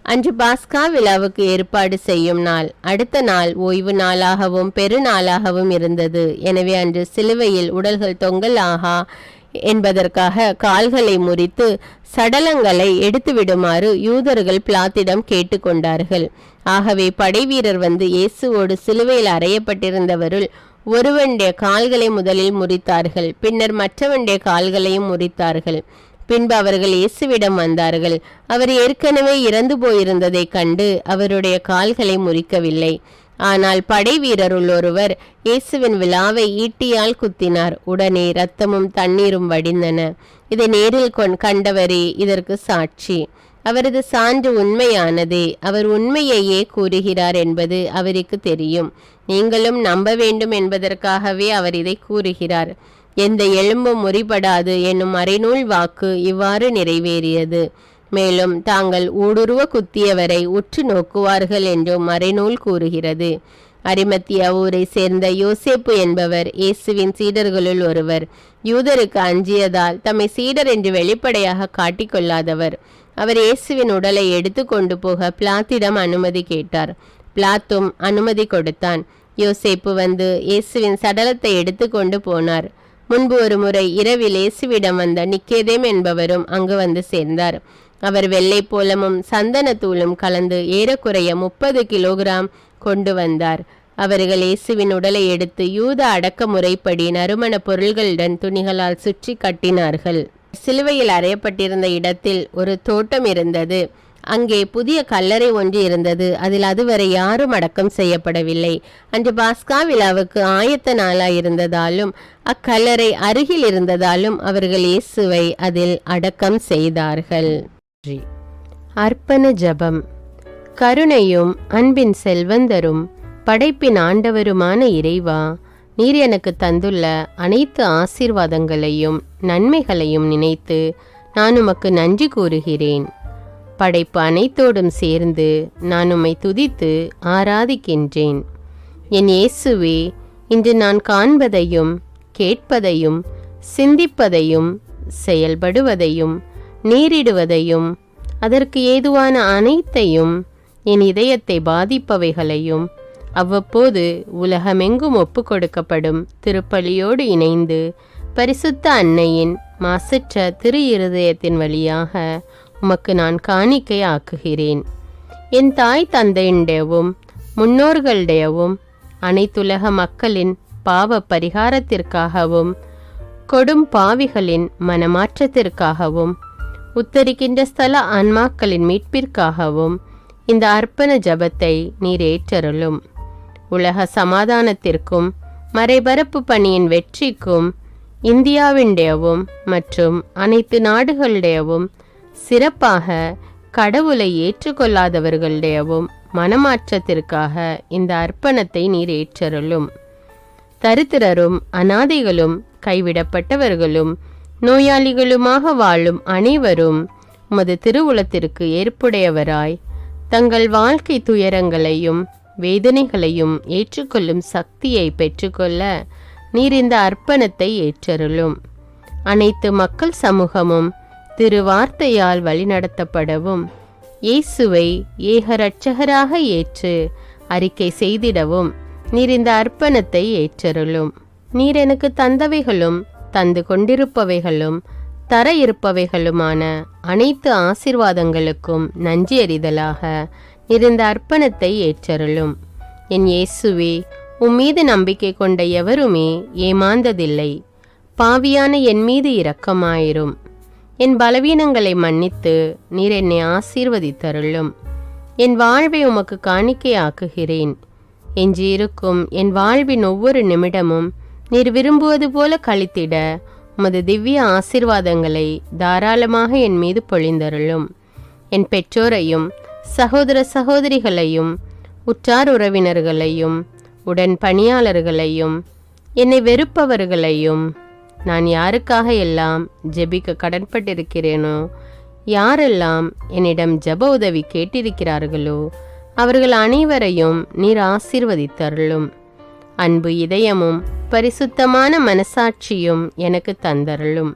அன்று பாஸ்கா விழாவுக்கு ஏற்பாடு செய்யும் நாள். அடுத்த நாள் ஓய்வு நாளாகவும் பெருநாளாகவும் இருந்தது. எனவே அன்று சிலுவையில் உடல்கள் தொங்கல் ஆகா என்பதற்காக கால்களை முறித்து சடலங்களை எடுத்து விடுமாறு யூதர்கள் பிலாத்திடம் கேட்டுக்கொண்டார்கள். ஆகவே படைவீரர் வந்து இயேசுவோடு சிலுவையில் அறையப்பட்டிருந்தவருள் ஒருவனுடைய கால்களை முதலில் முறித்தார்கள். பின்னர் மற்றவனுடைய கால்களையும் முறித்தார்கள். பின்பு அவர்கள் இயேசுவிடம் வந்தார்கள். அவர் ஏற்கனவே இறந்து போயிருந்ததை கண்டு அவருடைய கால்களை முறிக்கவில்லை. ஆனால் படை வீரருள் ஒருவர் இயேசுவின் விழாவை ஈட்டியால் குத்தினார். உடனே இரத்தமும் தண்ணீரும் வடிந்தன. இதை நேரில் கண்டவரே இதற்கு சாட்சி. அவரது சான்று உண்மையானதே. அவர் உண்மையையே கூறுகிறார் என்பது அவருக்கு தெரியும். நீங்களும் நம்ப வேண்டும் என்பதற்காகவே அவர் இதை கூறுகிறார். எந்த எலும்பும் முறிபடாது என்னும் மறைநூல் வாக்கு இவ்வாறு நிறைவேறியது. மேலும் தாங்கள் ஊடுருவ குத்தியவரை உற்று நோக்குவார்கள் என்றும் மறைநூல் கூறுகிறது. அரிமத்தியா ஊரை சேர்ந்த யோசேப்பு என்பவர் இயேசுவின் சீடர்களுள் ஒருவர். யூதருக்கு அஞ்சியதால் தம்மை சீடர் என்று வெளிப்படையாக காட்டிக்கொள்ளாதவர். அவர் இயேசுவின் உடலை எடுத்து கொண்டு போக பிலாத்திடம் அனுமதி கேட்டார். பிலாத்தும் அனுமதி கொடுத்தான். யோசேப்பு வந்து இயேசுவின் சடலத்தை எடுத்து கொண்டு போனார். முன்பு ஒரு முறை இரவில் இயேசுவிடம் வந்த நிக்கேதேம் என்பவரும் அங்கு வந்து சேர்ந்தார். அவர் வெள்ளை போலமும் சந்தனத்தூளும் கலந்து ஏறக்குறைய 30 கிலோகிராம் கொண்டு வந்தார். அவர்கள் இயேசுவின் உடலை எடுத்து யூத அடக்க முறைப்படி நறுமண பொருள்களுடன் துணிகளால் சுற்றி கட்டினார்கள். சிலுவையில் அறையப்பட்டிருந்த இடத்தில் ஒரு தோட்டம் இருந்தது. அங்கே புதிய கல்லறை ஒன்று இருந்தது. அதில் அதுவரை யாரும் அடக்கம் செய்யப்படவில்லை. அன்று பாஸ்கா விழாவுக்கு ஆயத்த நாளாயிருந்ததாலும் அக்கல்லறை அருகில் இருந்ததாலும் அவர்கள் இயேசுவை அதில் அடக்கம் செய்தார்கள். அர்ப்பண ஜபம். கருணையும் அன்பின் செல்வந்தரும் படைப்பின் ஆண்டவருமான இறைவா, நீர் எனக்கு தந்துள்ள அனைத்து ஆசீர்வாதங்களையும் நன்மைகளையும் நினைத்து நான் உமக்கு நன்றி கூறுகிறேன். படைப்பு அனைத்தோடும் சேர்ந்து நான் உம்மை துதித்து ஆராதிக்கின்றேன். என் இயேசுவே, இன்று நான் காண்பதையும் கேட்பதையும் சிந்திப்பதையும் செயல்படுவதையும் நேரிடுவதையும் அதற்கு ஏதுவான அனைத்தையும் என் இதயத்தை பாதிப்பவைகளையும் அவ்வப்போது உலகமெங்கும் ஒப்பு கொடுக்கப்படும் திருப்பலியோடு இணைந்து பரிசுத்த அன்னையின் மாசற்ற திரு இருதயத்தின் வழியாக உமக்கு நான் காணிக்கை ஆக்குகிறேன். என் தாய் தந்தையுடையவும் முன்னோர்களுடையவும் அனைத்துலக மக்களின் பாவ பரிகாரத்திற்காகவும் கொடும் பாவிகளின் மனமாற்றத்திற்காகவும் உத்தரிக்கின்ற ஸ்தல ஆன்மாக்களின் மீட்பிற்காகவும் இந்த அர்ப்பண ஜபத்தை நீர் ஏற்றருளும். உலக சமாதானத்திற்கும் மறைபரப்பு பணியின் வெற்றிக்கும் இந்தியாவினுடையவும் மற்றும் அனைத்து நாடுகளுடையவும் சிறப்பாக கடவுளை ஏற்றுக்கொள்ளாதவர்களுடையவும் மனமாற்றத்திற்காக இந்த அர்ப்பணத்தை நீர் ஏற்றருளும். தரித்திரரும் அனாதைகளும் கைவிடப்பட்டவர்களும் நோயாளிகளுமாக வாழும் அனைவரும் உமது திருவுளத்திற்கு ஏற்புடையவராய் தங்கள் வாழ்க்கை துயரங்களையும் வேதனைகளையும் ஏற்றுக்கொள்ளும் சக்தியை பெற்றுக்கொள்ள நீர் இந்த அர்ப்பணத்தை ஏற்றருளும். அனைத்து மக்கள் சமூகமும் திருவார்த்தையால் வழிநடத்தப்படவும் இயேசுவை ஏக இரட்சகராக ஏற்று அறிக்கை செய்திடவும் நீர் இந்த அர்ப்பணத்தை ஏற்றருளும். நீர் எனக்கு தந்தவைகளும் தந்து கொண்டிருப்பவைகளும் தர இருப்பவைகளுமான அனைத்து ஆசீர்வாதங்களுக்கும் நன்றி அறிதலாக நீர் இந்த அர்ப்பணத்தை ஏற்றருளும். என் இயேசுவே, உம்மீது நம்பிக்கை கொண்ட எவருமே ஏமாந்ததில்லை. பாவியான என் மீது இரக்கமாயிரும். என் பலவீனங்களை மன்னித்து நீர் என்னை ஆசீர்வதித்தருளும். என் வாழ்வை உமக்கு காணிக்கையாக்குகிறேன். எஞ்சியிருக்கும் என் வாழ்வின் ஒவ்வொரு நிமிடமும் நீர் விரும்புவது போல கழித்திட உமது திவ்ய ஆசீர்வாதங்களை தாராளமாக என் மீது பொழிந்தருளும். என் பெற்றோரையும் சகோதர சகோதரிகளையும் உற்றார் உறவினர்களையும் உடன் பணியாளர்களையும் என்னை வெறுப்பவர்களையும் நான் யாருக்காக எல்லாம் ஜெபிக்க கடன்பட்டிருக்கிறேனோ, யாரெல்லாம் என்னிடம் ஜெப உதவி கேட்டிருக்கிறார்களோ அவர்கள் அனைவரையும் நீர் ஆசீர்வதித்தருளும். அன்பு இதயமும் பரிசுத்தமான மனசாட்சியும் எனக்கு தந்தருளும்.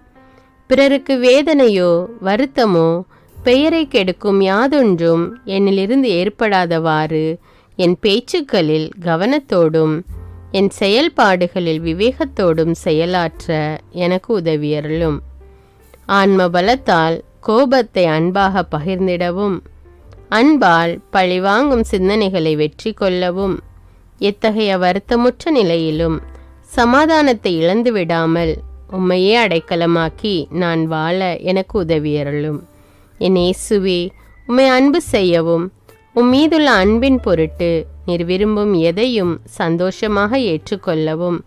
பிறருக்கு வேதனையோ வருத்தமோ பெயரை கெடுக்கும் யாதொன்றும் என்னிலிருந்து ஏற்படாதவாறு என் பேச்சுக்களில் கவனத்தோடும் என் செயல்பாடுகளில் விவேகத்தோடும் செயலாற்ற எனக்கு உதவியருளும். ஆன்ம பலத்தால் கோபத்தை அன்பாக பகிர்ந்திடவும் அன்பால் பழிவாங்கும் சிந்தனைகளை வெற்றி கொள்ளவும் எத்தகைய வருத்தமுற்ற நிலையிலும் சமாதானத்தை இழந்து விடாமல் உம்மையே அடைக்கலமாக்கி நான் வாழ எனக்கு உதவியருளும். என் இயேசுவே, உம்மை அன்பு செய்யவும் உம்மீதுள்ள அன்பின் பொருட்டு நீர் விரும்பும் எதையும் சந்தோஷமாக ஏற்றுக்கொள்ளவும்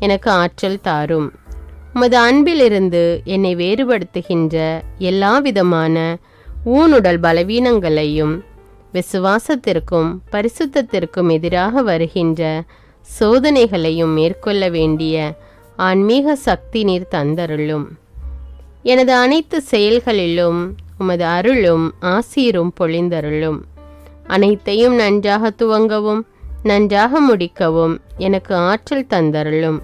எனக்கு ஆற்றல் தாரும். உமது அன்பிலிருந்து என்னை வேறுபடுத்துகின்ற எல்லா விதமான ஊனுடல் பலவீனங்களையும் விசுவாசத்திற்கும் பரிசுத்தத்திற்கும் எதிராக வருகின்ற சோதனைகளையும் மேற்கொள்ள வேண்டிய ஆன்மீக சக்தி நீர் தந்தருளும். எனது அனைத்து செயல்களிலும் உமது அருளும் ஆசீரும் பொழிந்தருளும். அனைத்தையும் நன்றாக துவங்கவும் நன்றாக முடிக்கவும் எனக்கு ஆற்றல் தந்தருளும்.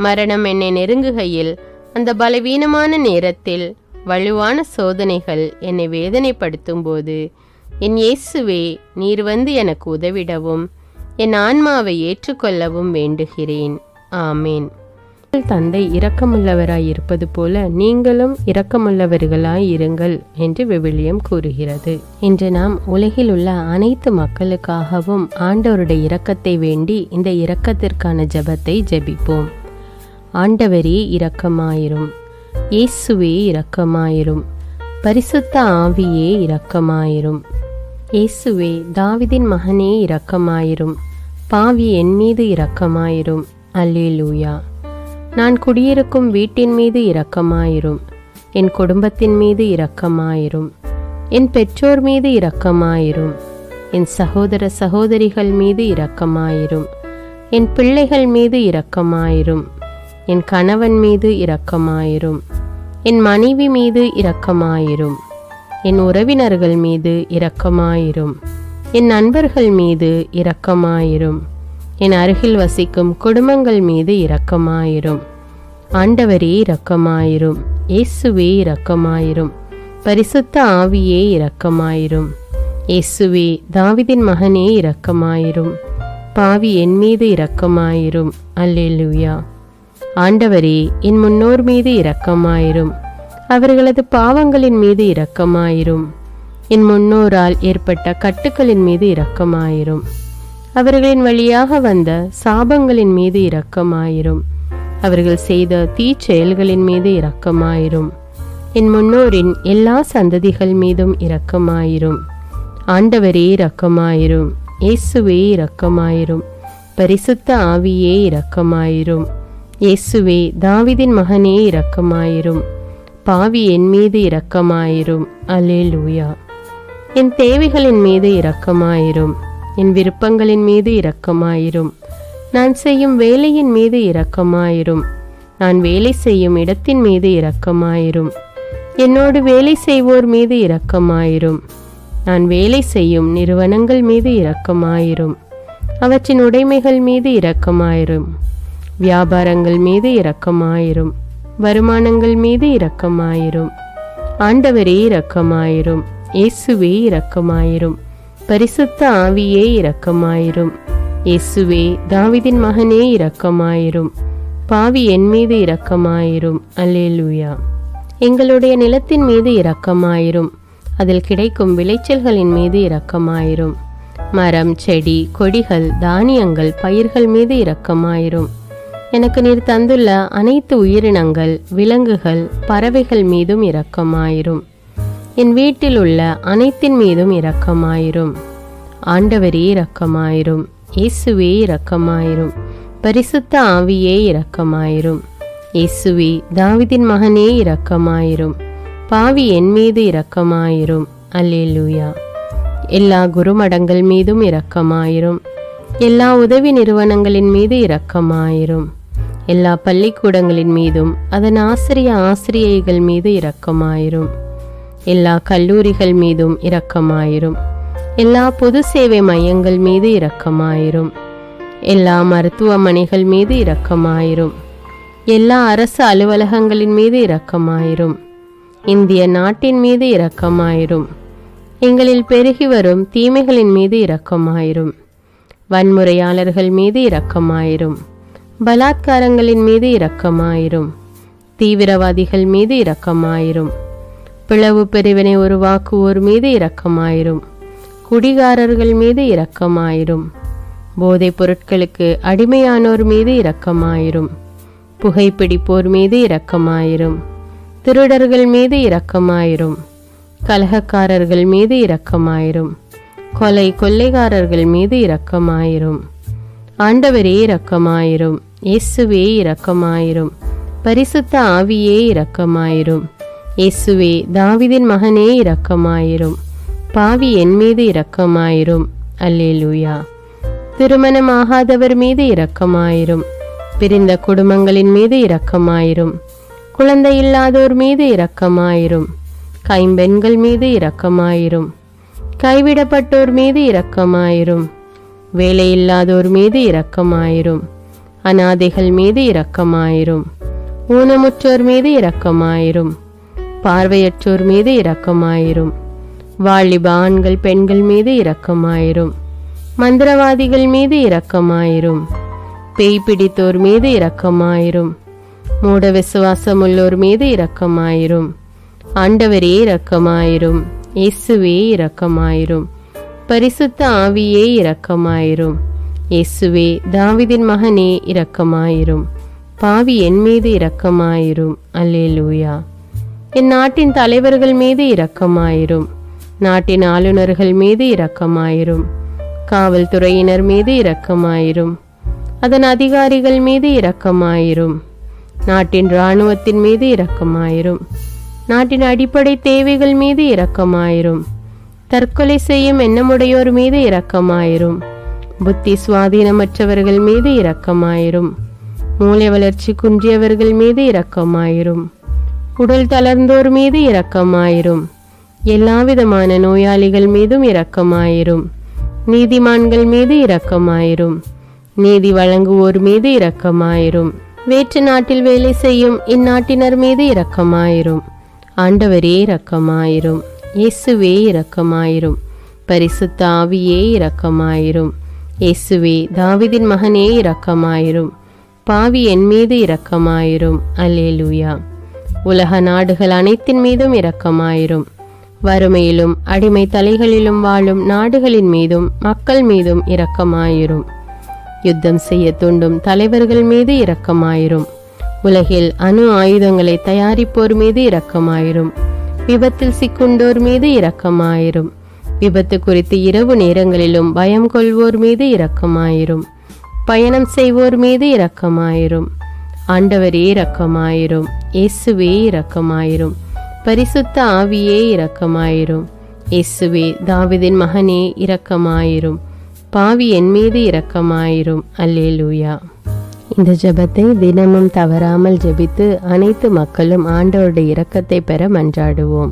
மரணம் என்னை நெருங்குகையில் அந்த பலவீனமான நேரத்தில் வலுவான சோதனைகள் என்னை வேதனைப்படுத்தும் போது என் இயேசுவே, நீர் வந்து எனக்கு உதவிடவும் என் ஆன்மாவை ஏற்றுக்கொள்ளவும் வேண்டுகிறேன். ஆமேன். தந்தை இரக்கமுள்ளவராய் இருப்பது போல நீங்களும் இரக்கமுள்ளவர்களாய் இருங்கள் என்று விவிலியம் கூறுகிறது. இன்று நாம் உலகில் உள்ள அனைத்து மக்களுக்காகவும் ஆண்டவருடைய இரக்கத்தை வேண்டி இந்த இரக்கத்திற்கான ஜெபத்தை ஜெபிப்போம். ஆண்டவரே இரக்கமாயிரும். இயேசுவே இரக்கமாயிரும். பரிசுத்த ஆவியே இரக்கமாயிரும். இயேசுவே, தாவீதின் மகனே இரக்கமாயிரும். பாவி என் மீது இரக்கமாயிரும். அல்லேலூயா. நான் குடியிருக்கும் வீட்டின் மீது இரக்கமாயிரும். என் குடும்பத்தின் மீது இரக்கமாயிரும். என் பெற்றோர் மீது இரக்கமாயிரும். என் சகோதர சகோதரிகள் மீது இரக்கமாயிரும். என் பிள்ளைகள் மீது இரக்கமாயிரும். என் கணவன் மீது இரக்கமாயிரும். என் மனைவி மீது இரக்கமாயிரும். என் உறவினர்கள் மீது இரக்கமாயிரும். என் நண்பர்கள் மீது இரக்கமாயிரும். என் அருகில் வசிக்கும் குடும்பங்கள் மீது இரக்கமாயிரும். ஆண்டவரே இரக்கமாயிரும். இயேசுவே இரக்கமாயிரும். பரிசுத்த ஆவியே இரக்கமாயிரும். இயேசுவே தாவீதின் மகனே இரக்கமாயிரும். பாவி என் மீது இரக்கமாயிரும். அல்லேலூயா. ஆண்டவரே என் முன்னோர் மீது இரக்கமாயிரும். அவர்களது பாவங்களின் மீது இரக்கமாயிரும். என் முன்னோரால் ஏற்பட்ட கட்டுக்களின் மீது இரக்கமாயிரும். அவர்களின் வழியாக வந்த சாபங்களின் மீது இரக்கமாயிரும். அவர்கள் செய்த தீச்செயல்களின் மீது இரக்கமாயிரும். என் முன்னோரின் எல்லா சந்ததிகள் மீதும் இரக்கமாயிரும். ஆண்டவரே இரக்கமாயிரும். இயேசுவே இரக்கமாயிரும். பரிசுத்த ஆவியே இரக்கமாயிரும். இயேசுவே தாவீதின் மகனே இரக்கமாயிரும். பாவி என் மீது இரக்கமாயிரும். அல்லேலூயா. என் தேவைகளின் மீது இரக்கமாயிரும். என் விருப்பங்களின் மீது இரக்கமாயிரும். நான் செய்யும் வேலையின் மீது இரக்கமாயிரும். நான் வேலை செய்யும் இடத்தின் மீது இரக்கமாயிரும். என்னோடு வேலை செய்வோர் மீது இரக்கமாயிரும். நான் வேலை செய்யும் நிறுவனங்கள் மீது இரக்கமாயிரும். அவற்றின் உடைமைகள் மீது இரக்கமாயிரும். வியாபாரங்கள் மீது இரக்கமாயிரும். வருமானங்கள் மீது இரக்கமாயிரும். ஆண்டவரே இரக்கமாயிரும். இயேசுவே இரக்கமாயிரும். பரிசுத்த ஆவியே இரக்கமாயிரும். இயேசுவே தாவீதின் மகனே இரக்கமாயிரும். பாவி என் மீது இரக்கமாயிரும். அல்லேலூயா. எங்களுடைய நிலத்தின் மீது இரக்கமாயிரும். அதில் கிடைக்கும் விளைச்சல்களின் மீது இரக்கமாயிரும். மரம், செடி, கொடிகள், தானியங்கள், பயிர்கள் மீது இரக்கமாயிரும். எனக்கு நீர் தந்துள்ள அனைத்து உயிரினங்கள், விலங்குகள், பறவைகள் மீதும் இரக்கமாயிரும். என் வீட்டில் உள்ள அனைத்தின் மீதும் இரக்கமாயிரும். ஆண்டவரே இரக்கமாயிரும். இயேசுவே இரக்கமாயிரும். பரிசுத்த ஆவியே இரக்கமாயிரும். இயேசுவே தாவீதின் மகனே இரக்கமாயிரும். பாவி என் மீது இரக்கமாயிரும். அல்லேலூயா. எல்லா குருமடங்கள் மீதும் இரக்கமாயிரும். எல்லா உதவி நிறுவனங்களின் மீது இரக்கமாயிரும். எல்லா பள்ளிக்கூடங்களின் மீதும் அதன் ஆசிரியைகள் மீது இரக்கமாயிரும். எல்லா கல்லூரிகள் மீதும் இரக்கமாயிரும். எல்லா பொது சேவை மையங்கள் மீது இரக்கமாயிரும். எல்லா மருத்துவமனைகள் மீது இரக்கமாயிரும். எல்லா அரசு அலுவலகங்களின் மீது இரக்கமாயிரும். இந்திய நாட்டின் மீது இரக்கமாயிரும். எங்களில் பெருகி வரும் தீமைகளின் மீது இரக்கமாயிரும். வன்முறையாளர்கள் மீது இரக்கமாயிரும். பலாத்காரங்களின் மீது இரக்கமாயிரும். தீவிரவாதிகள் மீது இரக்கமாயிரும். பிளவு பிரிவினை உருவாக்குவோர் மீது இரக்கமாயிரும். குடிகாரர்கள் மீது இரக்கமாயிரும். போதைப் பொருட்களுக்கு அடிமையானோர் மீது இரக்கமாயிரும். புகைப்பிடிப்போர் மீது இரக்கமாயிரும். திருடர்கள் மீது இரக்கமாயிரும். கலகக்காரர்கள் மீது இரக்கமாயிரும். கொள்ளைக்காரர்கள் மீது இரக்கமாயிரும். ஆண்டவரே இரக்கமாயிரும். இயேசுவே இரக்கமாயிரும். பரிசுத்த ஆவியே இரக்கமாயிரும். இயேசுவே தாவீதின் மகனே இரக்கமாயிரும். பாவி என் மீது இரக்கமாயிரும். அல்லேலூயா. திருமணமாகாதவர் மீது இரக்கமாயிரும். பிரிந்த குடும்பங்களின் மீது இரக்கமாயிரும். குழந்தை இல்லாதோர் மீது இரக்கமாயிரும். கைம்பெண்கள் மீது இரக்கமாயிரும். கைவிடப்பட்டோர் மீது இரக்கமாயிரும். வேலையில்லாதோர் மீது இரக்கமாயிரும். அநாதைகள் மீது இரக்கமாயிரும். ஊனமுற்றோர் மீது இரக்கமாயிரும். பார்வையற்றோர் மீது இரக்கமாயிரும். வாலிப ஆண்கள் பெண்கள் மீது இரக்கமாயிரும். மந்திரவாதிகள் மீது இரக்கமாயிரும். பேய் பிடித்தோர் மீது இரக்கமாயிரும். மூட விசுவாசமுள்ளோர் மீது இரக்கமாயிரும். ஆண்டவரே இரக்கமாயிரும். இயேசுவே இரக்கமாயிரும். பரிசுத்த ஆவியே இரக்கமாயிரும். இயேசுவே தாவீதின் மகனே இரக்கமாயிரும். பாவி என் மீது இரக்கமாயிரும். அல்லேலூயா. என் நாட்டின் தலைவர்கள் மீது இரக்கமாயிரும். நாட்டின் ஆளுநர்கள் மீது இரக்கமாயிரும். காவல்துறையினர் மீது இரக்கமாயிரும். அதன் அதிகாரிகள் மீது இரக்கமாயிரும். நாட்டின் இராணுவத்தின் மீது இரக்கமாயிரும். நாட்டின் அடிப்படை தேவைகள் மீது இரக்கமாயிரும். தற்கொலை செய்யும் எண்ணமுடையோர் மீது இரக்கமாயிரும். புத்தி சுவாதீனமற்றவர்கள் மீது இரக்கமாயிரும். மூளை வளர்ச்சி குன்றியவர்கள் மீது இரக்கமாயிரும். உடல் தளர்ந்தோர் மீது இரக்கமாயிரும். எல்லாவிதமான நோயாளிகள் மீதும் இரக்கமாயிரும். நீதிமான்கள் மீது இரக்கமாயிரும். நீதி வழங்குவோர் மீது இரக்கமாயிரும். வேற்று நாட்டில் வேலை செய்யும் இந்நாட்டினர் மீது இரக்கமாயிரும். ஆண்டவரே இரக்கமாயிரும். இயேசுவே இரக்கமாயிரும். பரிசுத்த ஆவியே இரக்கமாயிரும். இயேசுவே தாவீதின் மகனே இரக்கமாயிரும். பாவி என் மீது இரக்கமாயிரும். அல்லேலூயா. உலக நாடுகள் அனைத்தின் மீதும் இரக்கமாயிரும். வறுமையிலும் அடிமை தலைகளிலும் வாழும் நாடுகளின் மீதும் மக்கள் மீதும் இரக்கமாயிரும். யுத்தம் செய்ய தூண்டும் தலைவர்கள் மீது இரக்கமாயிரும். உலகில் அணு ஆயுதங்களை தயாரிப்போர் மீது இரக்கமாயிரும். விபத்தில் சிக்குண்டோர் மீது இரக்கமாயிரும். விபத்து குறித்து இரவு நேரங்களிலும் பயம் கொள்வோர் மீது இரக்கமாயிரும். பயணம் செய்வோர் மீது இரக்கமாயிரும். ஆண்டவரே இரக்கமாயிரும். இயேசுவே இரக்கமாயிரும். பரிசுத்த ஆவியே இரக்கமாயிரும். இயேசுவே தாவீதின் மகனே இரக்கமாயிரும். பாவி என் மீது இரக்கமாயிரும். அல்லேலூயா. இந்த ஜெபத்தை தினமும் தவறாமல் ஜெபித்து அனைத்து மக்களும் ஆண்டவருடைய இரக்கத்தை பெற மன்றாடுவோம்.